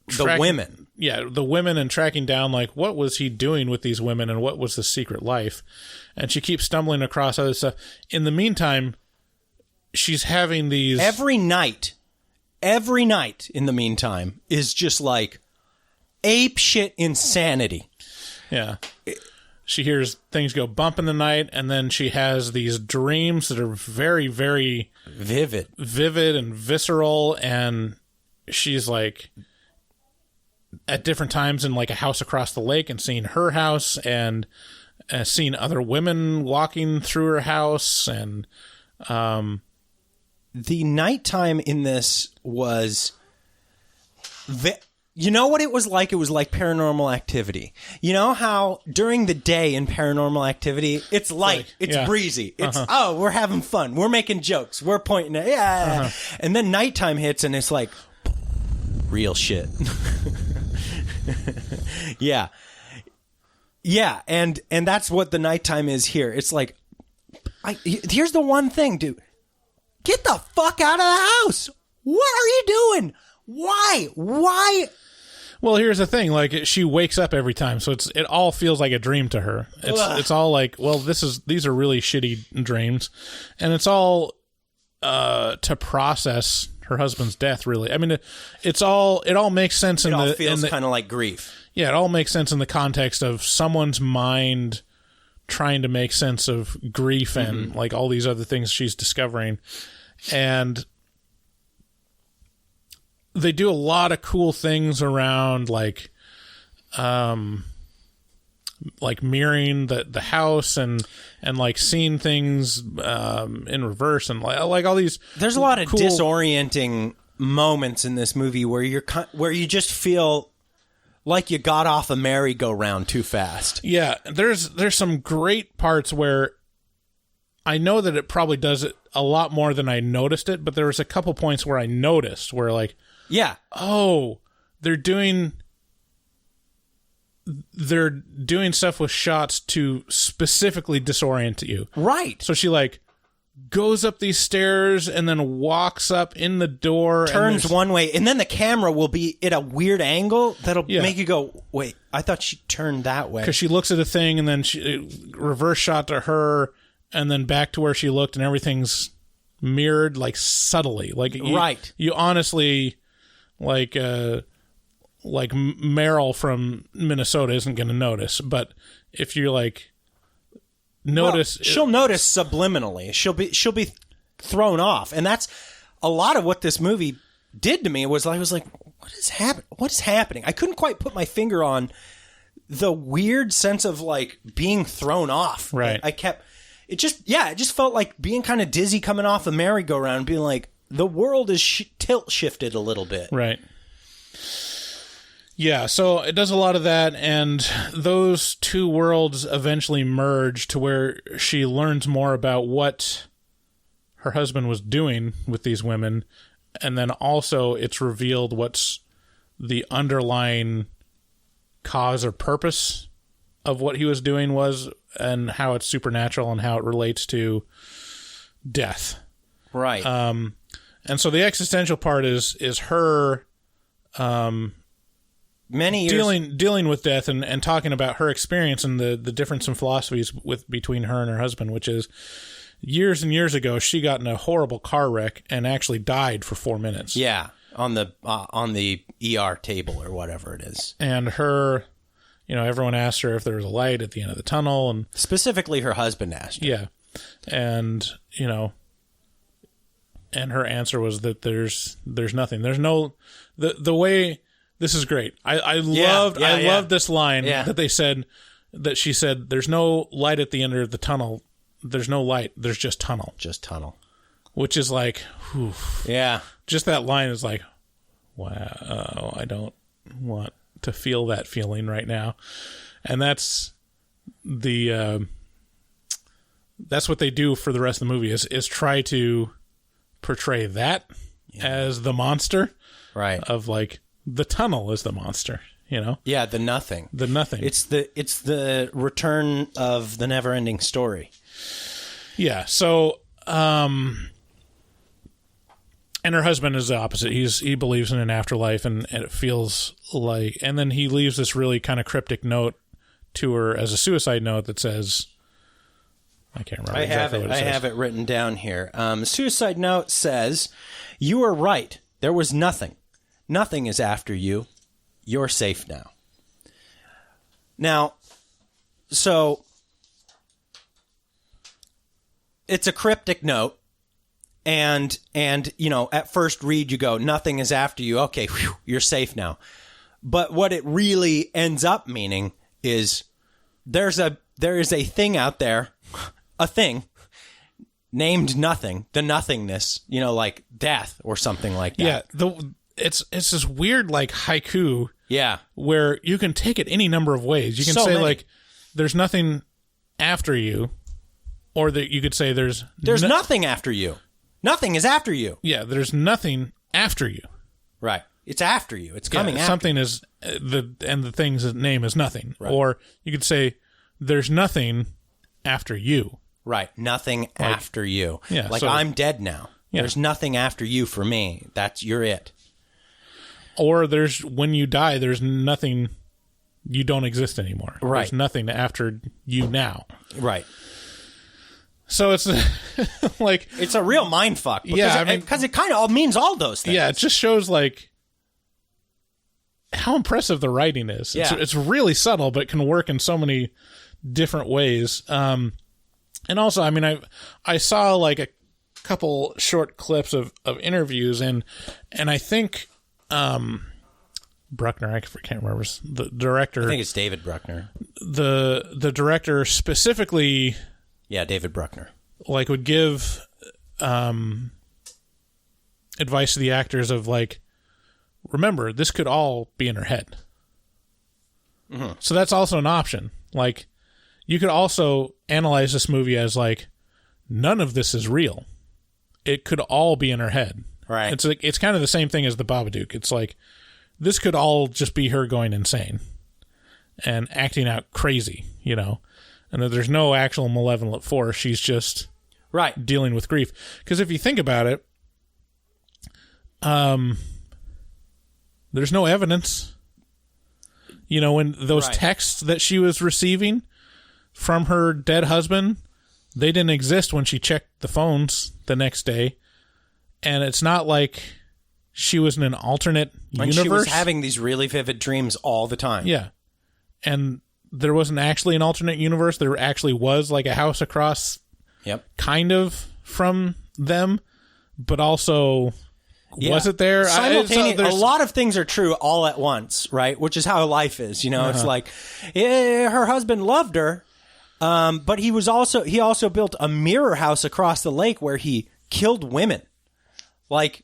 A: the women.
B: Yeah, the women, and tracking down like what was he doing with these women and what was the secret life. And she keeps stumbling across other stuff. In the meantime, she's having these
A: every night in the meantime is just like ape shit insanity.
B: Yeah. She hears things go bump in the night, and then she has these dreams that are very, very
A: vivid
B: and visceral, and she's like at different times in like a house across the lake and seeing her house and seeing other women walking through her house. And
A: the nighttime in this was you know what it was like? It was like Paranormal Activity. You know how during the day in Paranormal Activity, it's light, it's breezy, it's we're having fun, we're making jokes, we're pointing at and then nighttime hits and it's like real shit. Yeah, and that's what the nighttime is here. It's like, here's the one thing, dude. Get the fuck out of the house. What are you doing? Why?
B: Well, here's the thing. Like, she wakes up every time, so it all feels like a dream to her. It's all like, well, these are really shitty dreams, and it's all to process her husband's death. Really, I mean, it all makes sense. It
A: feels kind of like grief.
B: Yeah, it all makes sense in the context of someone's mind trying to make sense of grief and like all these other things she's discovering. And they do a lot of cool things around like mirroring the house and like seeing things in reverse and like all these.
A: There's a lot of disorienting moments in this movie where you just feel like you got off a merry-go-round too fast.
B: Yeah, there's some great parts where I know that it probably does it a lot more than I noticed it, but there was a couple points where I noticed where like,
A: yeah,
B: they're doing stuff with shots to specifically disorient you.
A: Right.
B: So she like goes up these stairs and then walks up in the door.
A: Turns one way, and then the camera will be at a weird angle that'll make you go, wait, I thought she turned that way.
B: Because she looks at a thing, and then reverse shot to her, and then back to where she looked, and everything's mirrored, like, subtly. Like, you honestly, like Meryl from Minnesota isn't going to notice, but if you're like, notice,
A: she'll notice subliminally. She'll be thrown off, and that's a lot of what this movie did to me. I was like, what is happening? I couldn't quite put my finger on the weird sense of like being thrown off.
B: Right.
A: It just felt like being kind of dizzy coming off a merry-go-round and being like, the world is tilt shifted a little bit.
B: Right. Yeah, so it does a lot of that, and those two worlds eventually merge to where she learns more about what her husband was doing with these women, and then also it's revealed what's the underlying cause or purpose of what he was doing was, and how it's supernatural and how it relates to death.
A: Right.
B: And so the existential part is her
A: many years
B: dealing with death and talking about her experience and the difference in philosophies between her and her husband, which is years and years ago she got in a horrible car wreck and actually died for 4 minutes.
A: Yeah, on the ER table or whatever it is.
B: And her, everyone asked her if there was a light at the end of the tunnel, and
A: specifically her husband asked her.
B: Yeah, and and her answer was that there's nothing. There's no the way. This is great. I loved this line that they said, that she said, there's no light at the end of the tunnel. There's no light. There's just tunnel.
A: Just tunnel.
B: Which is like, whew.
A: Yeah.
B: Just that line is like, wow, I don't want to feel that feeling right now. And that's what they do for the rest of the movie is try to portray that as the monster.
A: Right.
B: Of like, the tunnel is the monster,
A: Yeah, the nothing.
B: The nothing.
A: It's the return of the never-ending story.
B: Yeah. So, and her husband is the opposite. He believes in an afterlife, and it feels like. And then he leaves this really kind of cryptic note to her as a suicide note that says, I can't remember exactly what it says.
A: I have it written down here. Suicide note says, "You are right. There was nothing. Nothing is after you. You're safe now." Now, so it's a cryptic note, and at first read you go, nothing is after you. Okay, whew, you're safe now. But what it really ends up meaning is there is a thing out there, a thing named nothing, the nothingness, like death or something like that.
B: Yeah, It's this weird like haiku, where you can take it any number of ways. You can say like, "There's nothing after you," or that you could say, "There's
A: nothing after you. Nothing is after you."
B: Yeah, there's nothing after you.
A: Right. It's after you. It's coming after.
B: Something is the thing's name is nothing. Right. Or you could say, "There's nothing after you."
A: Right. Nothing after you.
B: Yeah.
A: Like, I'm dead now. Yeah. There's nothing after you for me. You're it.
B: Or when you die, there's nothing, you don't exist anymore.
A: Right.
B: There's nothing after you now.
A: Right.
B: So it's like...
A: It's a real mindfuck. Because it kind of all means all those things.
B: Yeah, it just shows like how impressive the writing is.
A: Yeah.
B: It's really subtle, but it can work in so many different ways. And also, I saw like a couple short clips of interviews, and I think... Bruckner, I can't remember the director.
A: I think it's David Bruckner.
B: The director specifically,
A: David Bruckner,
B: like would give advice to the actors of like, remember, this could all be in her head. Mm-hmm. So that's also an option. Like, you could also analyze this movie as like, none of this is real. It could all be in her head.
A: Right.
B: It's like, it's kind of the same thing as the Babadook. It's like, this could all just be her going insane and acting out crazy, and that there's no actual malevolent force. She's just
A: Right.
B: dealing with grief. Because if you think about it, there's no evidence. You know, when those texts that she was receiving from her dead husband, they didn't exist when she checked the phones the next day. And it's not like she was in an alternate universe.
A: She was having these really vivid dreams all the time.
B: Yeah. And there wasn't actually an alternate universe. There actually was like a house across kind of from them, but also was it there?
A: A lot of things are true all at once, right? Which is how life is. You know, it's like her husband loved her, but he also built a mirror house across the lake where he killed women. Like,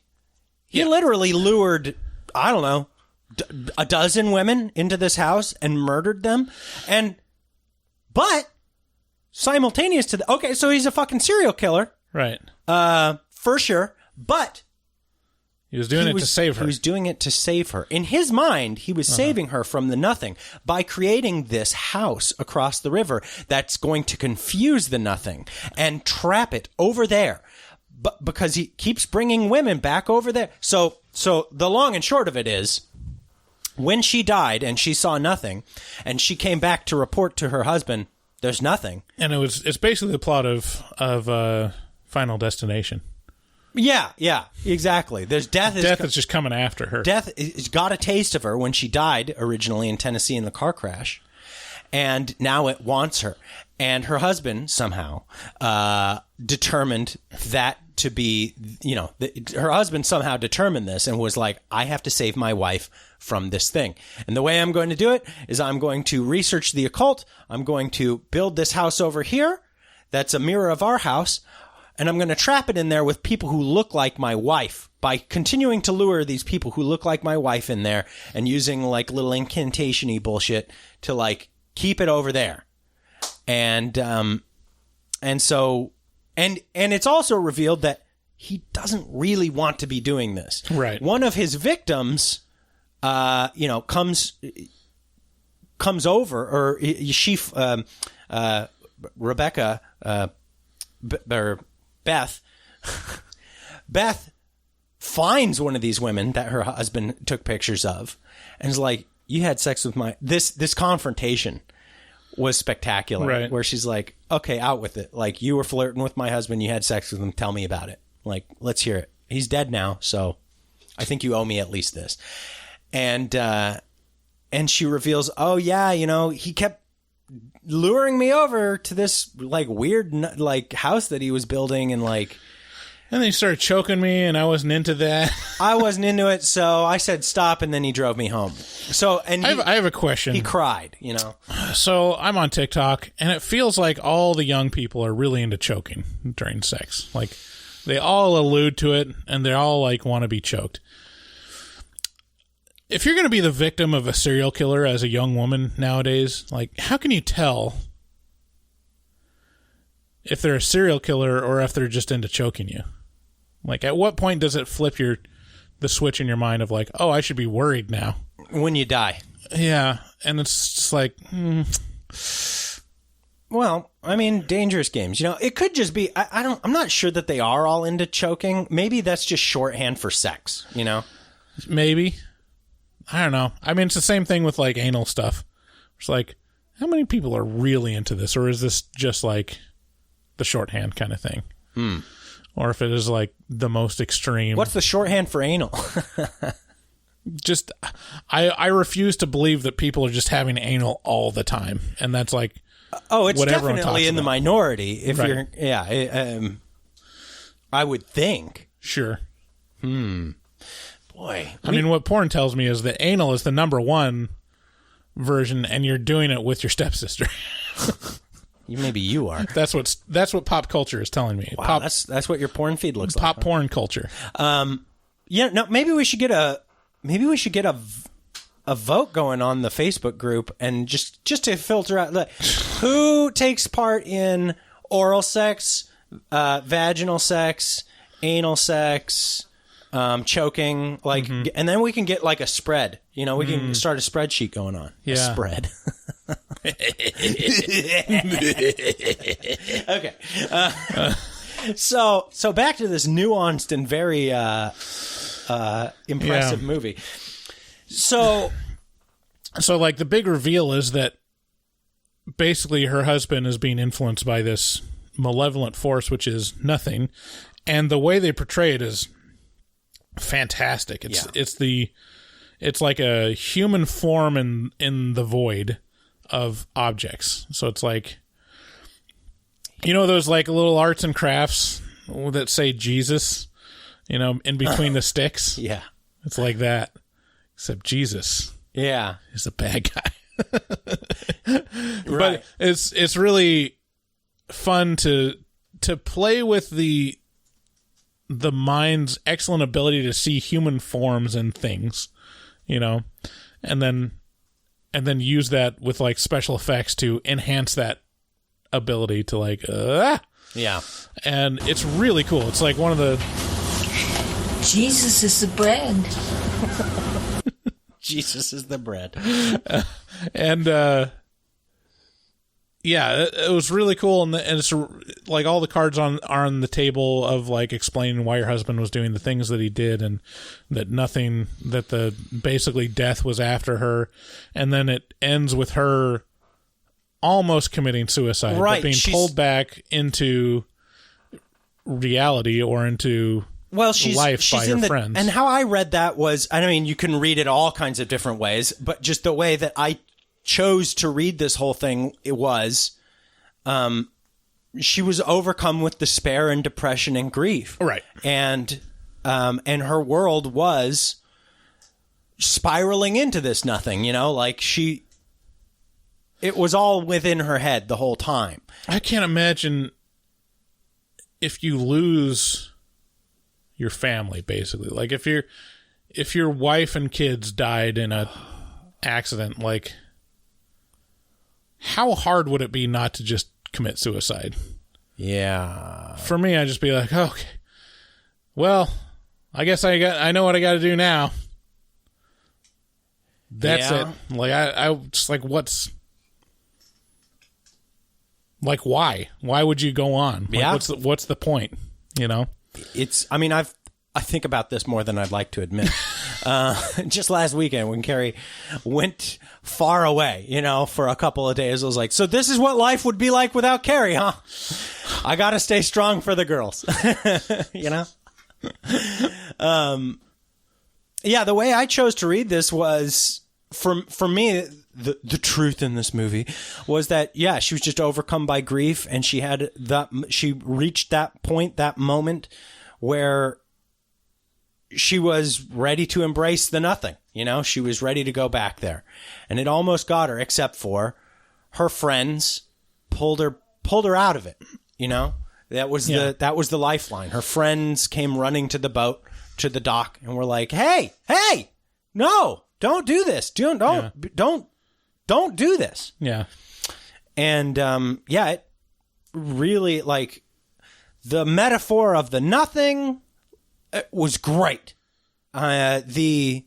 A: he literally lured, I don't know, a dozen women into this house and murdered them. But simultaneous to that, okay, so he's a fucking serial killer.
B: Right.
A: For sure. But
B: he was doing it to save her.
A: He was doing it to save her. In his mind, he was saving her from the nothing by creating this house across the river that's going to confuse the nothing and trap it over there. But because he keeps bringing women back over there. So the long and short of it is, when she died and she saw nothing, and she came back to report to her husband, there's nothing. And
B: it's basically the plot of Final Destination.
A: Yeah, exactly. There's death
B: is just coming after her.
A: Death got a taste of her when she died originally in Tennessee in the car crash, and now it wants her. And her husband somehow determined that to be, her husband somehow determined this and was like, I have to save my wife from this thing. And the way I'm going to do it is I'm going to research the occult. I'm going to build this house over here that's a mirror of our house. And I'm going to trap it in there with people who look like my wife by continuing to lure these people who look like my wife in there and using like little incantation-y bullshit to like keep it over there. And so it's also revealed that he doesn't really want to be doing this.
B: Right.
A: One of his victims, comes over, or Rebecca, or Beth finds one of these women that her husband took pictures of and is like, you had sex with this confrontation was spectacular.
B: Right.
A: Where she's like, okay, out with it. Like, you were flirting with my husband. You had sex with him. Tell me about it. Like, let's hear it. He's dead now. So I think you owe me at least this. And she reveals, oh yeah, he kept luring me over to this like weird like house that he was building, and
B: then he started choking me, and I wasn't into that.
A: I wasn't into it, so I said stop, and then he drove me home. So, and
B: I have a question.
A: He cried,
B: So I'm on TikTok, and it feels like all the young people are really into choking during sex. Like, they all allude to it, and they all like want to be choked. If you're going to be the victim of a serial killer as a young woman nowadays, like, how can you tell if they're a serial killer or if they're just into choking you? Like, at what point does it flip the switch in your mind of like, oh, I should be worried now?
A: When you die.
B: Yeah, and it's just like,
A: Well, I mean, dangerous games. It could just be. I'm not sure that they are all into choking. Maybe that's just shorthand for sex.
B: Maybe. I don't know. I mean, it's the same thing with like anal stuff. It's like, how many people are really into this, or is this just like the shorthand kind of thing? Or if it is like the most extreme.
A: What's the shorthand for anal?
B: Just, I refuse to believe that people are just having anal all the time, and that's like,
A: it's
B: what everyone
A: definitely
B: talks
A: in the
B: about.
A: minority. If
B: Right.
A: you're, I would think.
B: Sure.
A: Boy,
B: I mean, what porn tells me is that anal is the number one version, and you're doing it with your stepsister.
A: Maybe you are.
B: That's what pop culture is telling me.
A: Wow, that's what your porn feed looks like.
B: Pop porn culture.
A: Maybe we should get a vote going on the Facebook group, and just to filter out who takes part in oral sex, vaginal sex, anal sex, choking, and then we can get like a spread. We can start a spreadsheet going on.
B: Yeah.
A: A spread. Okay. So back to this nuanced and very impressive movie. So
B: like the big reveal is that basically her husband is being influenced by this malevolent force, which is nothing, and the way they portray it is fantastic. It's like a human form in the void of objects. So it's like, you know, those like little arts and crafts that say Jesus, you know, in between the sticks.
A: Yeah,
B: it's like that, except Jesus.
A: Yeah,
B: is a bad guy.
A: Right.
B: But it's really fun to play with the mind's excellent ability to see human forms and things, you know, and then use that with like special effects to enhance that ability to like
A: yeah.
B: And it's really cool. It's like one of the
G: Jesus is the bread.
A: Jesus is the bread.
B: And yeah, it was really cool, and it's like all the cards are on the table of like explaining why your husband was doing the things that he did, and that the basically death was after her, and then it ends with her almost committing suicide,
A: right?
B: But being pulled back into reality or into life by her friends.
A: And how I read that was, I mean, you can read it all kinds of different ways, but just the way that I chose to read this whole thing, it was, she was overcome with despair and depression and grief,
B: right?
A: And her world was spiraling into this nothing, you know, like it was all within her head the whole time.
B: I can't imagine if you lose your family, basically, like if your wife and kids died in a accident, like how hard would it be not to just commit suicide?
A: Yeah.
B: For me, I'd just be like, okay, well, I guess I know what I got to do now. That's it. Like I just like, what's like, why would you go on? Like, what's the point? You know,
A: I mean, I think about this more than I'd like to admit. Just last weekend when Carrie went far away, you know, for a couple of days, I was like, so this is what life would be like without Carrie, huh? I got to stay strong for the girls, you know? Yeah, the way I chose to read this was, for me, the truth in this movie was that, yeah, she was just overcome by grief, and she reached that point, that moment where she was ready to embrace the nothing, you know, she was ready to go back there, and it almost got her, except for her friends pulled her out of it, you know, that was the lifeline. Her friends came running to the boat, to the dock, and were like, hey, no, don't do this. Don't do this.
B: Yeah.
A: And, it really, like, the metaphor of the nothing was great. The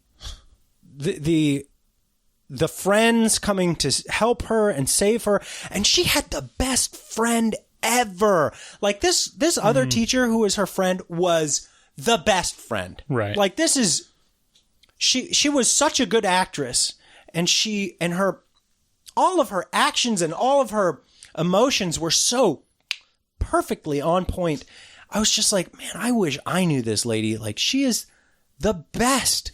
A: friends coming to help her and save her, and she had the best friend ever. Like this other teacher who was her friend was the best friend.
B: Right.
A: Like this is, she was such a good actress, and all of her actions and all of her emotions were so perfectly on point. I was just like, man, I wish I knew this lady. Like, she is the best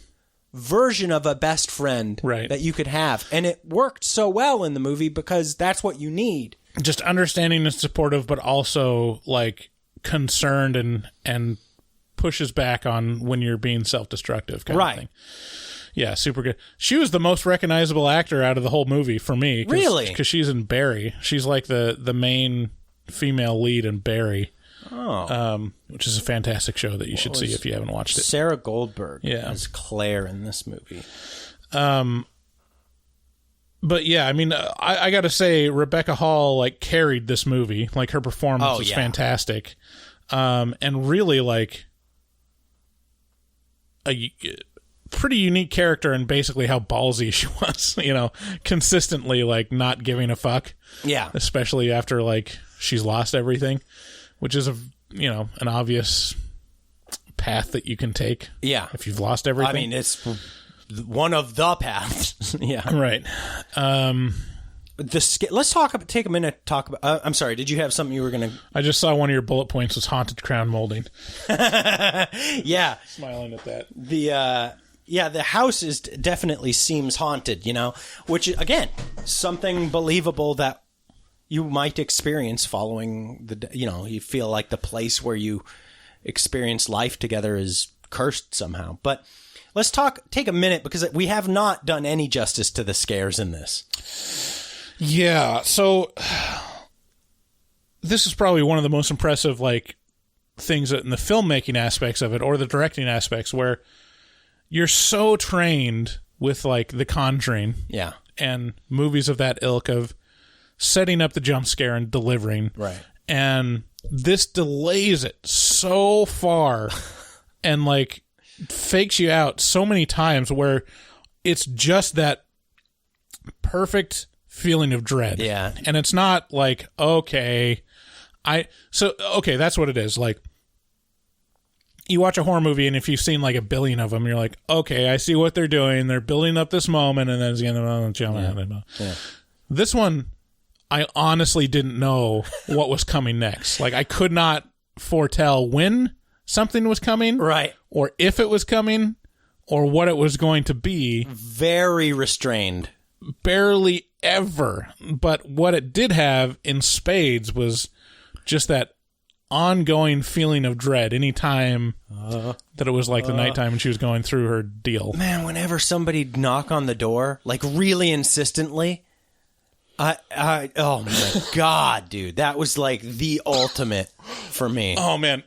A: version of a best friend that you could have. And it worked so well in the movie because that's what you need.
B: Just understanding and supportive, but also, like, concerned and pushes back on when you're being self-destructive kind of thing. Yeah, super good. She was the most recognizable actor out of the whole movie for me.
A: Really?
B: Because she's in Barry. She's like the main female lead in Barry.
A: Oh.
B: Which is a fantastic show that you should see if you haven't watched it.
A: Sarah Goldberg as Claire in this movie.
B: But yeah, I mean, I got to say, Rebecca Hall like carried this movie. Like her performance was fantastic, and really like a pretty unique character, and basically how ballsy she was. You know, consistently like not giving a fuck.
A: Yeah,
B: especially after like she's lost everything. Which is an obvious path that you can take.
A: Yeah.
B: If you've lost everything.
A: I mean, it's one of the paths. Yeah.
B: Right.
A: Let's take a minute to talk about... I'm sorry, did you have something you were going to...
B: I just saw one of your bullet points was haunted crown molding.
A: Yeah.
B: Smiling at that.
A: The house definitely seems haunted, which, again, something believable that you might experience following you feel like the place where you experience life together is cursed somehow. But let's take a minute, because we have not done any justice to the scares in this.
B: Yeah, so this is probably one of the most impressive things in the filmmaking aspects of it, or the directing aspects, where you're so trained with The Conjuring,
A: yeah,
B: and movies of that ilk of setting up the jump scare and delivering,
A: right?
B: And this delays it so far, and fakes you out so many times, where it's just that perfect feeling of dread.
A: Yeah.
B: And it's not okay, that's what it is. You watch a horror movie, and if you've seen a billion of them, you're like, okay, I see what they're doing. They're building up this moment, and then it's going
A: Yeah.
B: This one, I honestly didn't know what was coming next. I could not foretell when something was coming,
A: Right.
B: or if it was coming, or what it was going to be.
A: Very restrained.
B: Barely ever. But what it did have in spades was just that ongoing feeling of dread anytime that it was the nighttime when she was going through her deal.
A: Man, whenever somebody'd knock on the door, really insistently, oh my God, dude, that was the ultimate for me.
B: Oh man,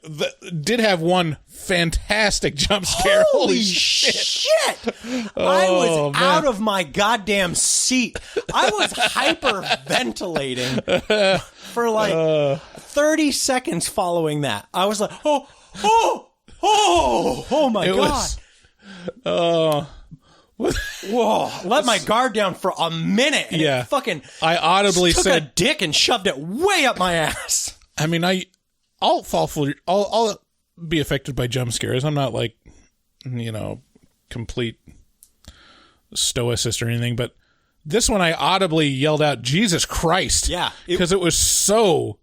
B: did have one fantastic jump scare.
A: Holy shit! I was out of my goddamn seat. I was hyperventilating for 30 seconds following that. I was like, oh my God. Whoa! Let my guard down for a minute. And
B: yeah,
A: it fucking.
B: I audibly
A: took
B: said,
A: a dick and shoved it way up my ass.
B: I mean, I'll fall for. I'll be affected by jump scares. I'm not complete stoicist or anything, but this one I audibly yelled out, "Jesus Christ!"
A: Yeah,
B: because it was so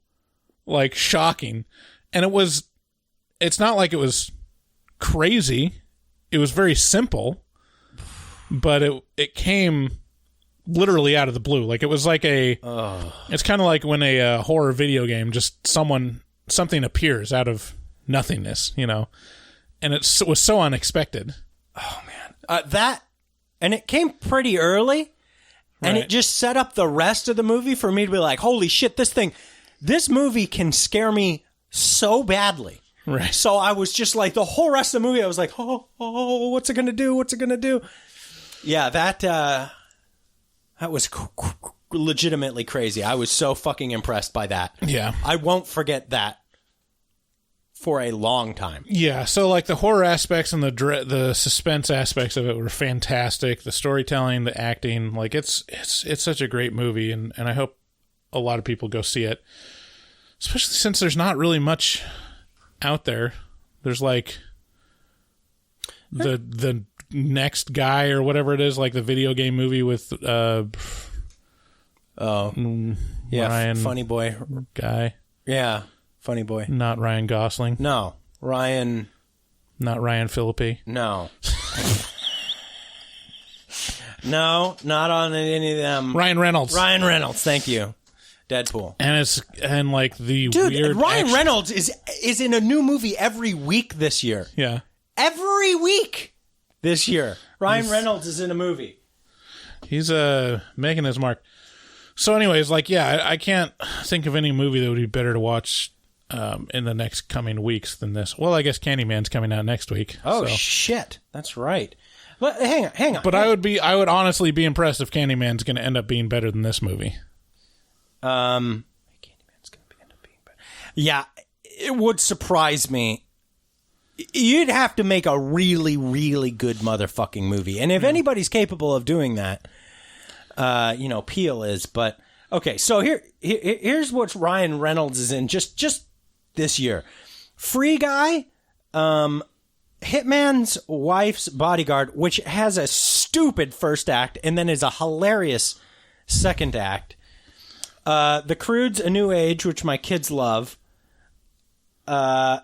B: shocking, and it's not like it was crazy. It was very simple. But it came literally out of the blue. It was it's kind of like when a horror video game, just something appears out of nothingness, and it was so unexpected.
A: Oh man, and it came pretty early, and it just set up the rest of the movie for me to be like, holy shit, this movie can scare me so badly.
B: Right.
A: So I was just the whole rest of the movie, I was like, oh, what's it gonna do? What's it gonna do? Yeah, that was legitimately crazy. I was so fucking impressed by that.
B: Yeah.
A: I won't forget that for a long time.
B: Yeah, so the horror aspects and the suspense aspects of it were fantastic. The storytelling, the acting, it's such a great movie, and I hope a lot of people go see it. Especially since there's not really much out there. There's the Next Guy or whatever it is, the video game movie with Ryan
A: Funny Boy
B: guy.
A: Yeah, Funny Boy.
B: Not Ryan Gosling.
A: No, Ryan.
B: Not Ryan Phillippe.
A: No. No, not on any of them.
B: Ryan Reynolds.
A: Ryan Reynolds, thank you. Deadpool.
B: And the
A: dude,
B: weird
A: Ryan Reynolds is in a new movie every week this year.
B: Yeah.
A: Every week this year. Ryan Reynolds is in a movie.
B: He's making his mark. So anyways, I can't think of any movie that would be better to watch in the next coming weeks than this. Well, I guess Candyman's coming out next week.
A: Oh, shit. That's right. But hang on.
B: But I would honestly be impressed if Candyman's going to end up being better than this movie.
A: Candyman's going to end up being better. Yeah, it would surprise me. You'd have to make a really, really good motherfucking movie. And if anybody's capable of doing that, Peele is. But, okay, so here's what Ryan Reynolds is in just this year. Free Guy, Hitman's Wife's Bodyguard, which has a stupid first act and then is a hilarious second act. The Croods: A New Age, which my kids love. And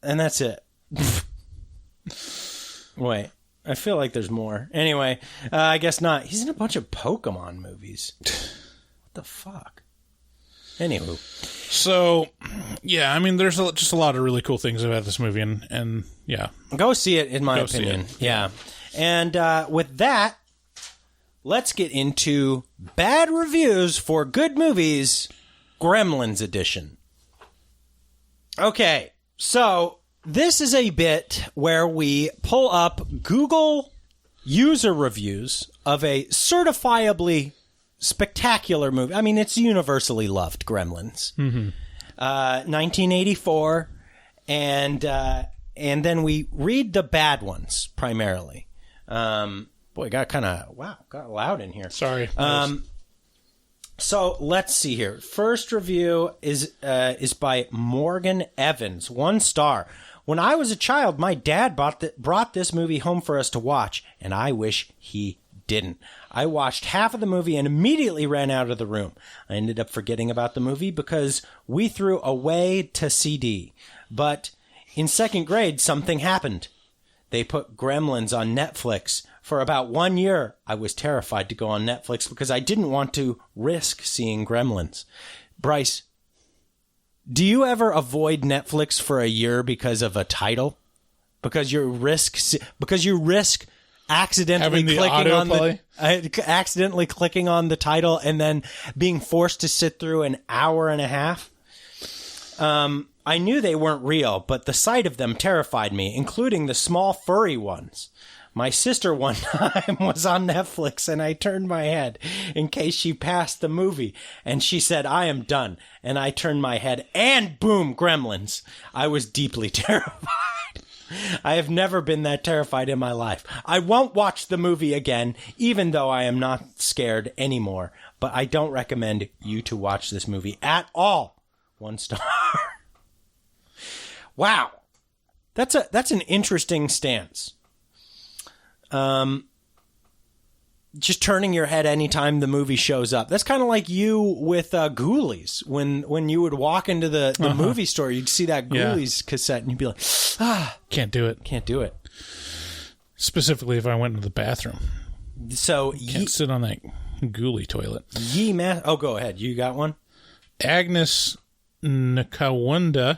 A: that's it. Wait, I feel like there's more. Anyway, I guess not. He's in a bunch of Pokemon movies. What the fuck? Anywho.
B: So, yeah, I mean, there's just a lot of really cool things about this movie, and yeah.
A: Go see it, in my opinion. Yeah. And with that, let's get into bad reviews for good movies, Gremlins edition. Okay, so this is a bit where we pull up Google user reviews of a certifiably spectacular movie. I mean, it's universally loved, Gremlins. 1984, and then we read the bad ones primarily. Boy, got loud in here.
B: Sorry.
A: So let's see here. First review is by Morgan Evans, 1 star. When I was a child, my dad brought this movie home for us to watch, and I wish he didn't. I watched half of the movie and immediately ran out of the room. I ended up forgetting about the movie because we threw away to CD. But in 2nd grade, something happened. They put Gremlins on Netflix. For about 1 year, I was terrified to go on Netflix because I didn't want to risk seeing Gremlins. Bryce, do you ever avoid Netflix for a year because of a title? Because you risk accidentally clicking on the title and then being forced to sit through an hour and a half? I knew they weren't real, but the sight of them terrified me, including the small furry ones. My sister one time was on Netflix and I turned my head in case she passed the movie and she said, "I am done." And I turned my head and boom, Gremlins. I was deeply terrified. I have never been that terrified in my life. I won't watch the movie again, even though I am not scared anymore. But I don't recommend you to watch this movie at all. 1 star. Wow. That's an interesting stance. Just turning your head anytime the movie shows up. That's kind of like you with Ghoulies. When you would walk into the movie store, you'd see that Ghoulies cassette and you'd be like,
B: can't do it.
A: Can't do it.
B: Specifically if I went into the bathroom.
A: So
B: Can't sit on that Ghoulie toilet.
A: Oh, go ahead. You got one?
B: Agnes Nakawunda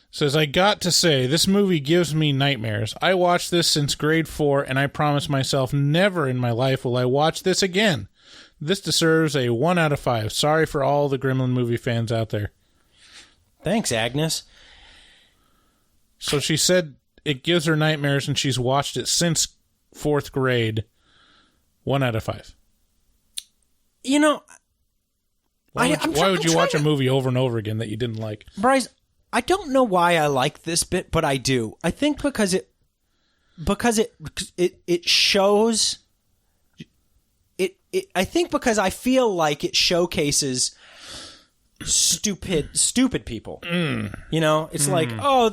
B: says, I got to say, this movie gives me nightmares. I watched this since grade 4, and I promised myself never in my life will I watch this again. This deserves a 1 out of 5. Sorry for all the Gremlin movie fans out there.
A: Thanks, Agnes.
B: So she said it gives her nightmares, and she's watched it since 4th grade. 1 out of 5.
A: You know,
B: why would you watch a movie over and over again that you didn't like?
A: Bryce, I don't know why I like this bit, but I do. I think because it shows it. I think because I feel like it showcases stupid people. You know, it's like, oh,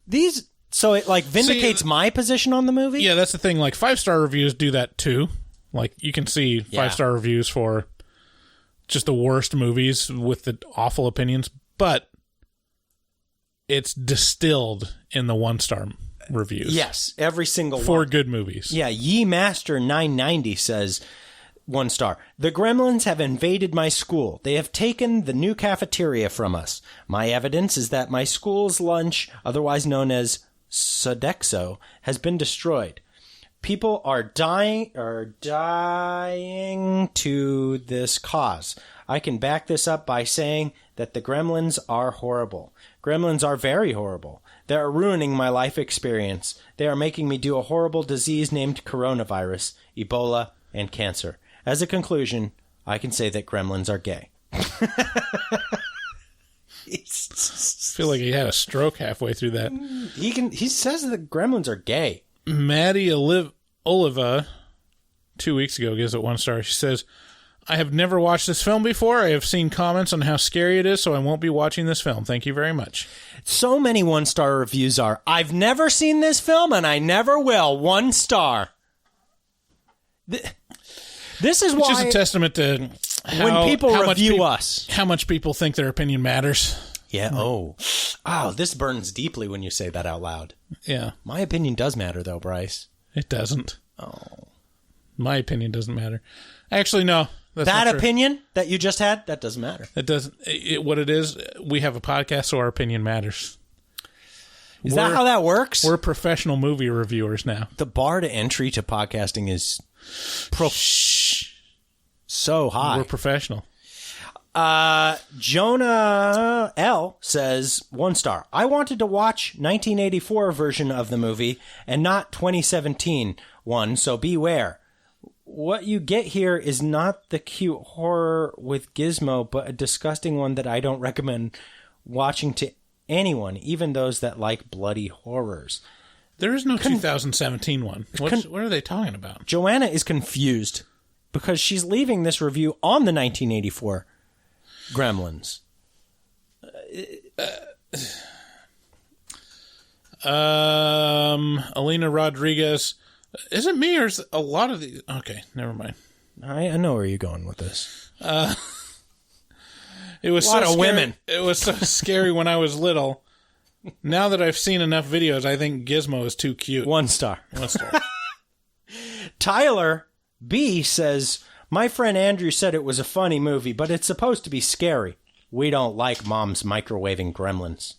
A: these. So it like vindicates my position on the movie.
B: Yeah, that's the thing. Like 5-star reviews do that too. Like you can see 5-star reviews for just the worst movies with the awful opinions, but it's distilled in the 1-star reviews.
A: Yes, every single
B: for
A: one.
B: good movies.
A: Yeah, Ye Master 990 says 1 star. The Gremlins have invaded my school. They have taken the new cafeteria from us. My evidence is that my school's lunch, otherwise known as Sodexo, has been destroyed. People are dying to this cause. I can back this up by saying that the Gremlins are horrible. Gremlins are very horrible. They are ruining my life experience. They are making me do a horrible disease named coronavirus, Ebola, and cancer. As a conclusion, I can say that Gremlins are gay.
B: I feel like he had a stroke halfway through that.
A: He says that Gremlins are gay.
B: Maddie Oliva 2 weeks ago gives it 1 star. She says, I have never watched this film before. I have seen comments on how scary it is, so I won't be watching this film. Thank you very much.
A: So many 1-star reviews are, I've never seen this film and I never will. 1 star. This is why...
B: Which is a testament to
A: when people review us.
B: How much people think their opinion matters.
A: Yeah, oh, this burns deeply when you say that out loud.
B: Yeah.
A: My opinion does matter, though, Bryce.
B: It doesn't.
A: Oh.
B: My opinion doesn't matter. Actually, no.
A: That opinion that you just had, that doesn't matter.
B: It doesn't. What it is, we have a podcast, so our opinion matters.
A: Is that how that works?
B: We're professional movie reviewers now.
A: The bar to entry to podcasting is so high.
B: We're professional.
A: Jonah L says 1 star. I wanted to watch 1984 version of the movie and not 2017 one, so beware. What you get here is not the cute horror with Gizmo, but a disgusting one that I don't recommend watching to anyone, even those that like bloody horrors.
B: There is no 2017 one. What are they talking about?
A: Joanna is confused because she's leaving this review on the 1984 Gremlins.
B: Alina Rodriguez. Is it me or is a lot of these? Okay, never mind.
A: I know where you're going with this.
B: It was
A: a lot
B: so
A: of
B: scary.
A: women.
B: It was so scary when I was little. Now that I've seen enough videos, I think Gizmo is too cute.
A: 1 star.
B: 1 star.
A: Tyler B says, my friend Andrew said it was a funny movie, but it's supposed to be scary. We don't like moms microwaving gremlins.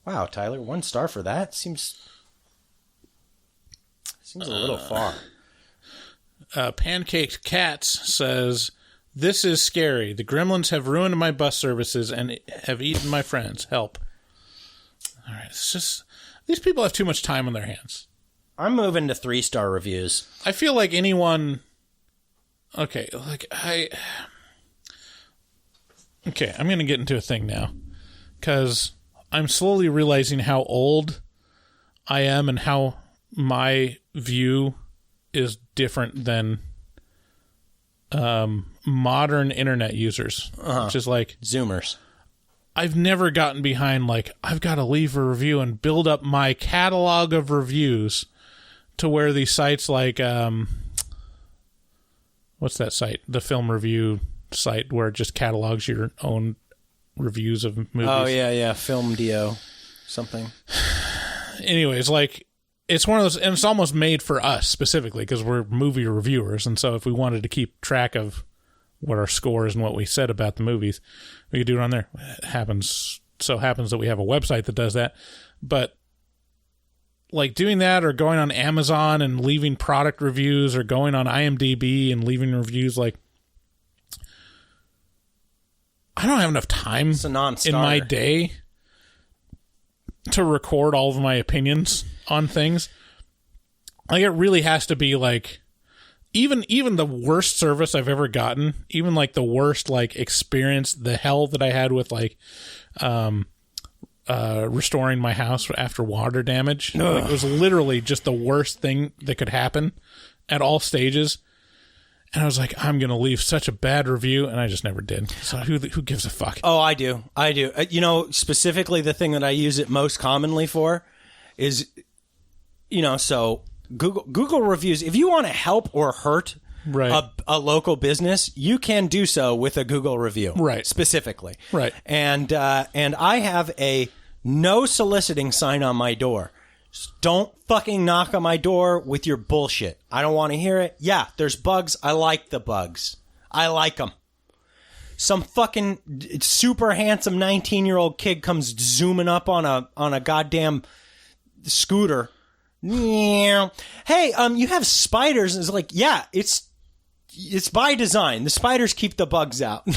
A: Wow, Tyler, 1 star for that? Seems a little far.
B: Pancaked Cats says, this is scary. The gremlins have ruined my bus services and have eaten my friends. Help. All right, it's just... These people have too much time on their hands.
A: I'm moving to 3-star reviews.
B: I feel like anyone... Okay, Okay, I'm going to get into a thing now. Because I'm slowly realizing how old I am and how my view is different than modern internet users. Which is like...
A: Zoomers.
B: I've never gotten behind, like, I've got to leave a review and build up my catalog of reviews to where these sites like... what's that site? The film review site where it just catalogs your own reviews of movies.
A: Oh, yeah. Film Dio. Something.
B: Anyways, like, it's one of those, and it's almost made for us specifically because we're movie reviewers. And so if we wanted to keep track of what our scores and what we said about the movies, we could do it on there. It happens that we have a website that does that. But like doing that or going on Amazon and leaving product reviews or going on IMDb and leaving reviews, like, I don't have enough time in my day to record all of my opinions on things. Like, it really has to be like, even the worst service I've ever gotten, even like the worst like experience, the hell that I had with like restoring my house after water damage. Like, it was literally just the worst thing that could happen at all stages. And I was like, I'm going to leave such a bad review, and I just never did. So who gives a fuck?
A: Oh, I do. You know, specifically the thing that I use it most commonly for is, you know, so Google reviews. If you want to help or hurt a local business, you can do so with a Google review,
B: right?
A: Specifically,
B: right.
A: And I have a no soliciting sign on my door. Just don't fucking knock on my door with your bullshit. I don't want to hear it. Yeah, there's bugs. I like the bugs. I like them. Some fucking super handsome 19-year-old kid comes zooming up on a goddamn scooter. Hey, you have spiders. And it's like, yeah, it's by design. The spiders keep the bugs out.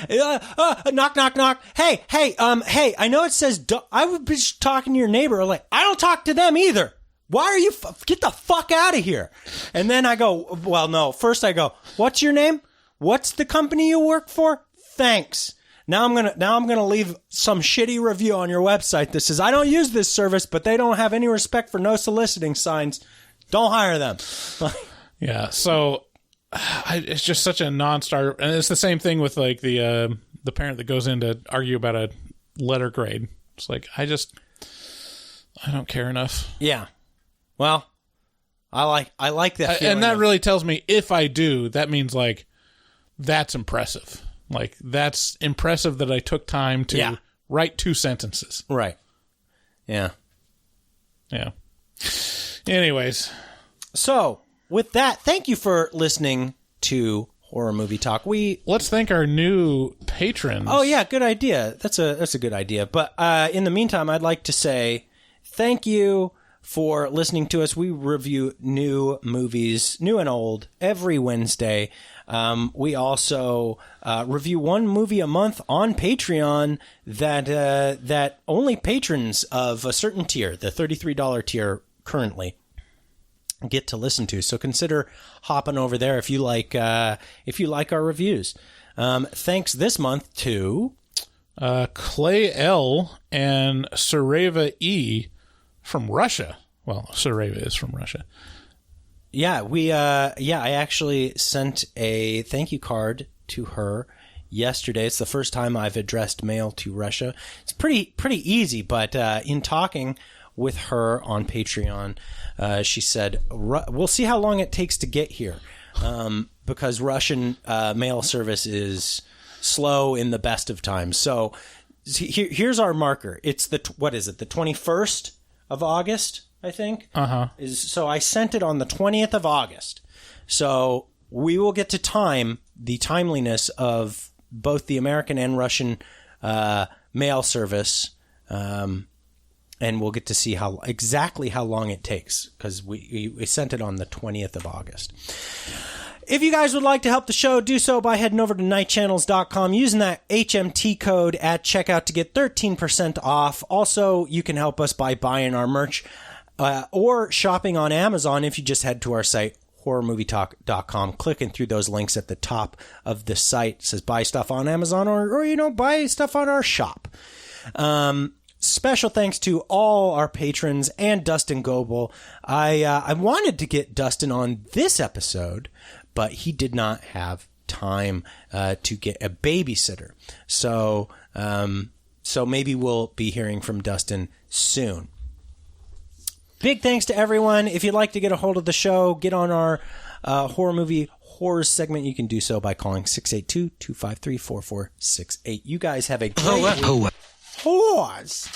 A: Knock, knock, knock. Hey, I know it says, I would be talking to your neighbor. Like, I don't talk to them either. Why are you, get the fuck out of here. And then I go, well, no, first I go, what's your name? What's the company you work for? Thanks. Now I'm going to leave some shitty review on your website that says, I don't use this service, but they don't have any respect for no soliciting signs. Don't hire them.
B: Yeah. So it's just such a non-starter. And it's the same thing with like the parent that goes in to argue about a letter grade. It's like, I don't care enough.
A: Yeah. Well, I like that feeling.
B: And that really tells me if I do, that means like, that's impressive. Like, that's impressive that I took time to write 2 sentences.
A: Right. Yeah.
B: Yeah. Anyways.
A: So, with that, thank you for listening to Horror Movie Talk.
B: Let's thank our new patrons.
A: Oh, yeah, good idea. That's a good idea. But in the meantime, I'd like to say thank you for listening to us. We review new movies, new and old, every Wednesday. We also review one movie a month on Patreon that only patrons of a certain tier, the $33 tier currently, get to listen to. So consider hopping over there if you like our reviews. Thanks this month to
B: Clay L and Sareva E from Russia. Well, Sareva is from Russia.
A: Yeah, I actually sent a thank you card to her yesterday. It's the first time I've addressed mail to Russia. It's pretty easy, but in talking with her on Patreon, she said, we'll see how long it takes to get here, because Russian mail service is slow in the best of times. So here's our marker. It's the 21st of August, I think. So I sent it on the 20th of August. So we will get to time the timeliness of both the American and Russian mail service, and we'll get to see exactly how long it takes, because we sent it on the 20th of August. If you guys would like to help the show, do so by heading over to nightchannels.com, using that HMT code at checkout to get 13% off. Also, you can help us by buying our merch or shopping on Amazon if you just head to our site, horrormovietalk.com, clicking through those links at the top of the site. It says buy stuff on Amazon or buy stuff on our shop. Special thanks to all our patrons and Dustin Goebel. I wanted to get Dustin on this episode, but he did not have time to get a babysitter. So maybe we'll be hearing from Dustin soon. Big thanks to everyone. If you'd like to get a hold of the show, get on our horror movie horrors segment. You can do so by calling 682-253-4468. You guys have a great week. Horrors.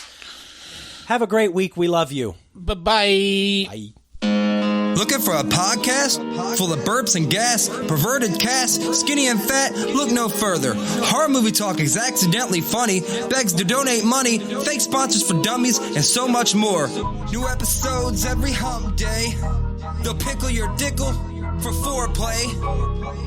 A: Have a great week. We love you.
B: Bye-bye.
A: Bye.
G: Looking for a podcast full of burps and gas, perverted cast, skinny and fat? Look no further. Horror Movie Talk is accidentally funny, begs to donate money, fake sponsors for dummies, and so much more. New episodes every hump day. They'll pickle your dickle for foreplay.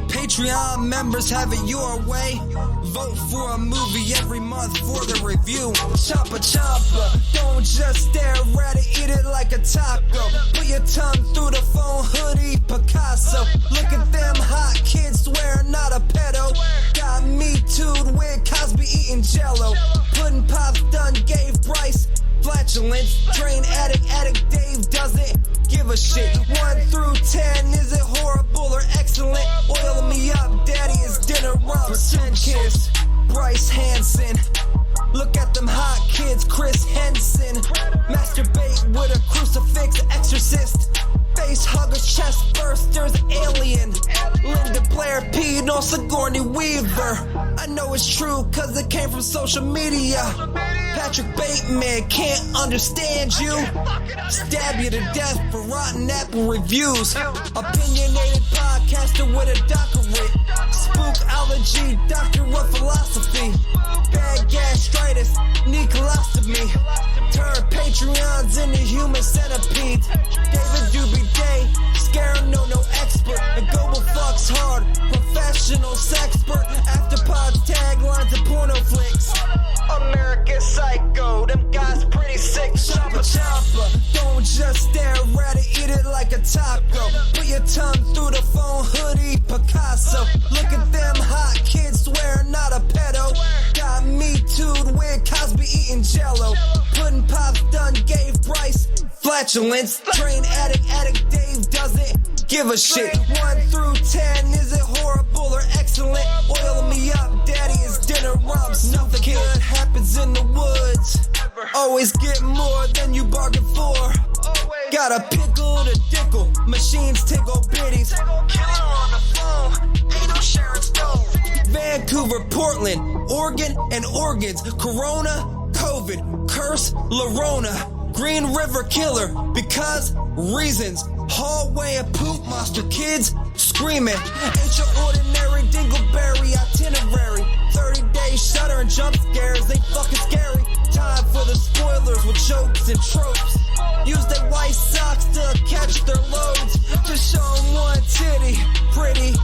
G: Patreon members have it your way. Vote for a movie every month for the review. Choppa choppa, don't just stare at it, eat it like a taco. Put your tongue through the phone, hoodie, Picasso. Look at them hot kids, swear not a pedo. Got me too'd with Cosby eating Jello. Pudding Pops done gave Bryce flatulence. Drain addict Dave doesn't give a shit. 1 through 10, is it horrible or excellent? Oil me up, daddy, is dinner rum. Pretend kiss, Bryce Hansen. Look at them hot kids, Chris Henson. Masturbate with a crucifix, exorcist. Face huggers, chest bursters, alien. Linda Blair peed on Sigourney Weaver. I know it's true cause it came from social media. Patrick Bateman can't understand you. Stab you to death for rotten apple reviews. Opinionated podcaster with a doctorate. Spookology, doctor of philosophy. Bad gastritis, need colostomy. Turn Patreons into human centipedes. David Doobie Day, scare him, no expert. And Goebel fucks hard, professional sexpert. Afterpod taglines and porno flicks. American Psycho, them guys pretty sick. Choppa choppa, don't just stare at it, eat it like a taco. Put your tongue through the phone, hoodie, Picasso. Look at them hot kids, swear not a pedo. Got me too'd with Cosby eating Jello. Pudding Pops done gave Bryce flatulence. Train addict Dave doesn't give a shit. 1 through 10, is it horrible or excellent? Oil me up, daddy, is dinner rumps. Nothing good happens in the woods. Always get more than you bargain for. Got a pickle to dickle, machines tickle biddies. Killer on the phone, ain't no sharing stove. Vancouver, Portland, Oregon, and organs. Corona, COVID, curse, Lorona. Green River Killer, because reasons. Hallway and poop monster kids screaming. Ain't your ordinary dingleberry itinerary. 30-day shutter and jump scares, they fucking scary. Time for the spoilers with jokes and tropes. Use their white socks to catch their loads. Just show them one titty, pretty.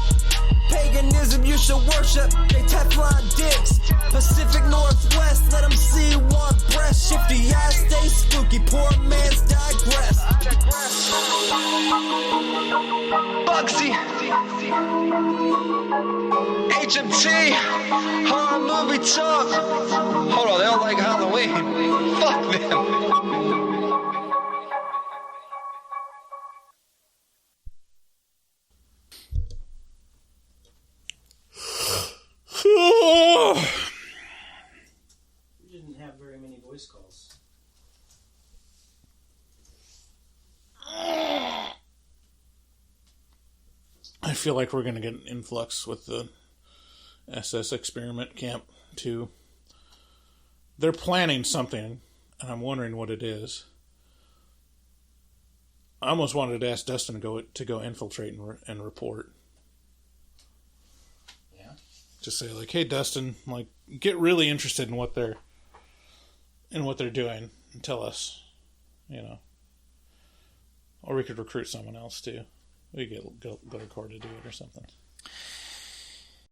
G: Paganism you should worship, they Teflon dicks. Pacific Northwest, let them see one breast. Shifty eyes stay spooky, poor man's digress. Bugsy, HMT, horror movie talk. Hold on, they don't like Halloween. Fuck them.
A: We didn't have very many voice calls.
B: I feel like we're going to get an influx with the SS experiment camp, too. They're planning something, and I'm wondering what it is. I almost wanted to ask Dustin to go infiltrate and report.
A: Yeah.
B: Just say, like, hey, Dustin, like, get really interested in what they're doing and tell us, you know. Or we could recruit someone else, too. We could go to court to do it or something.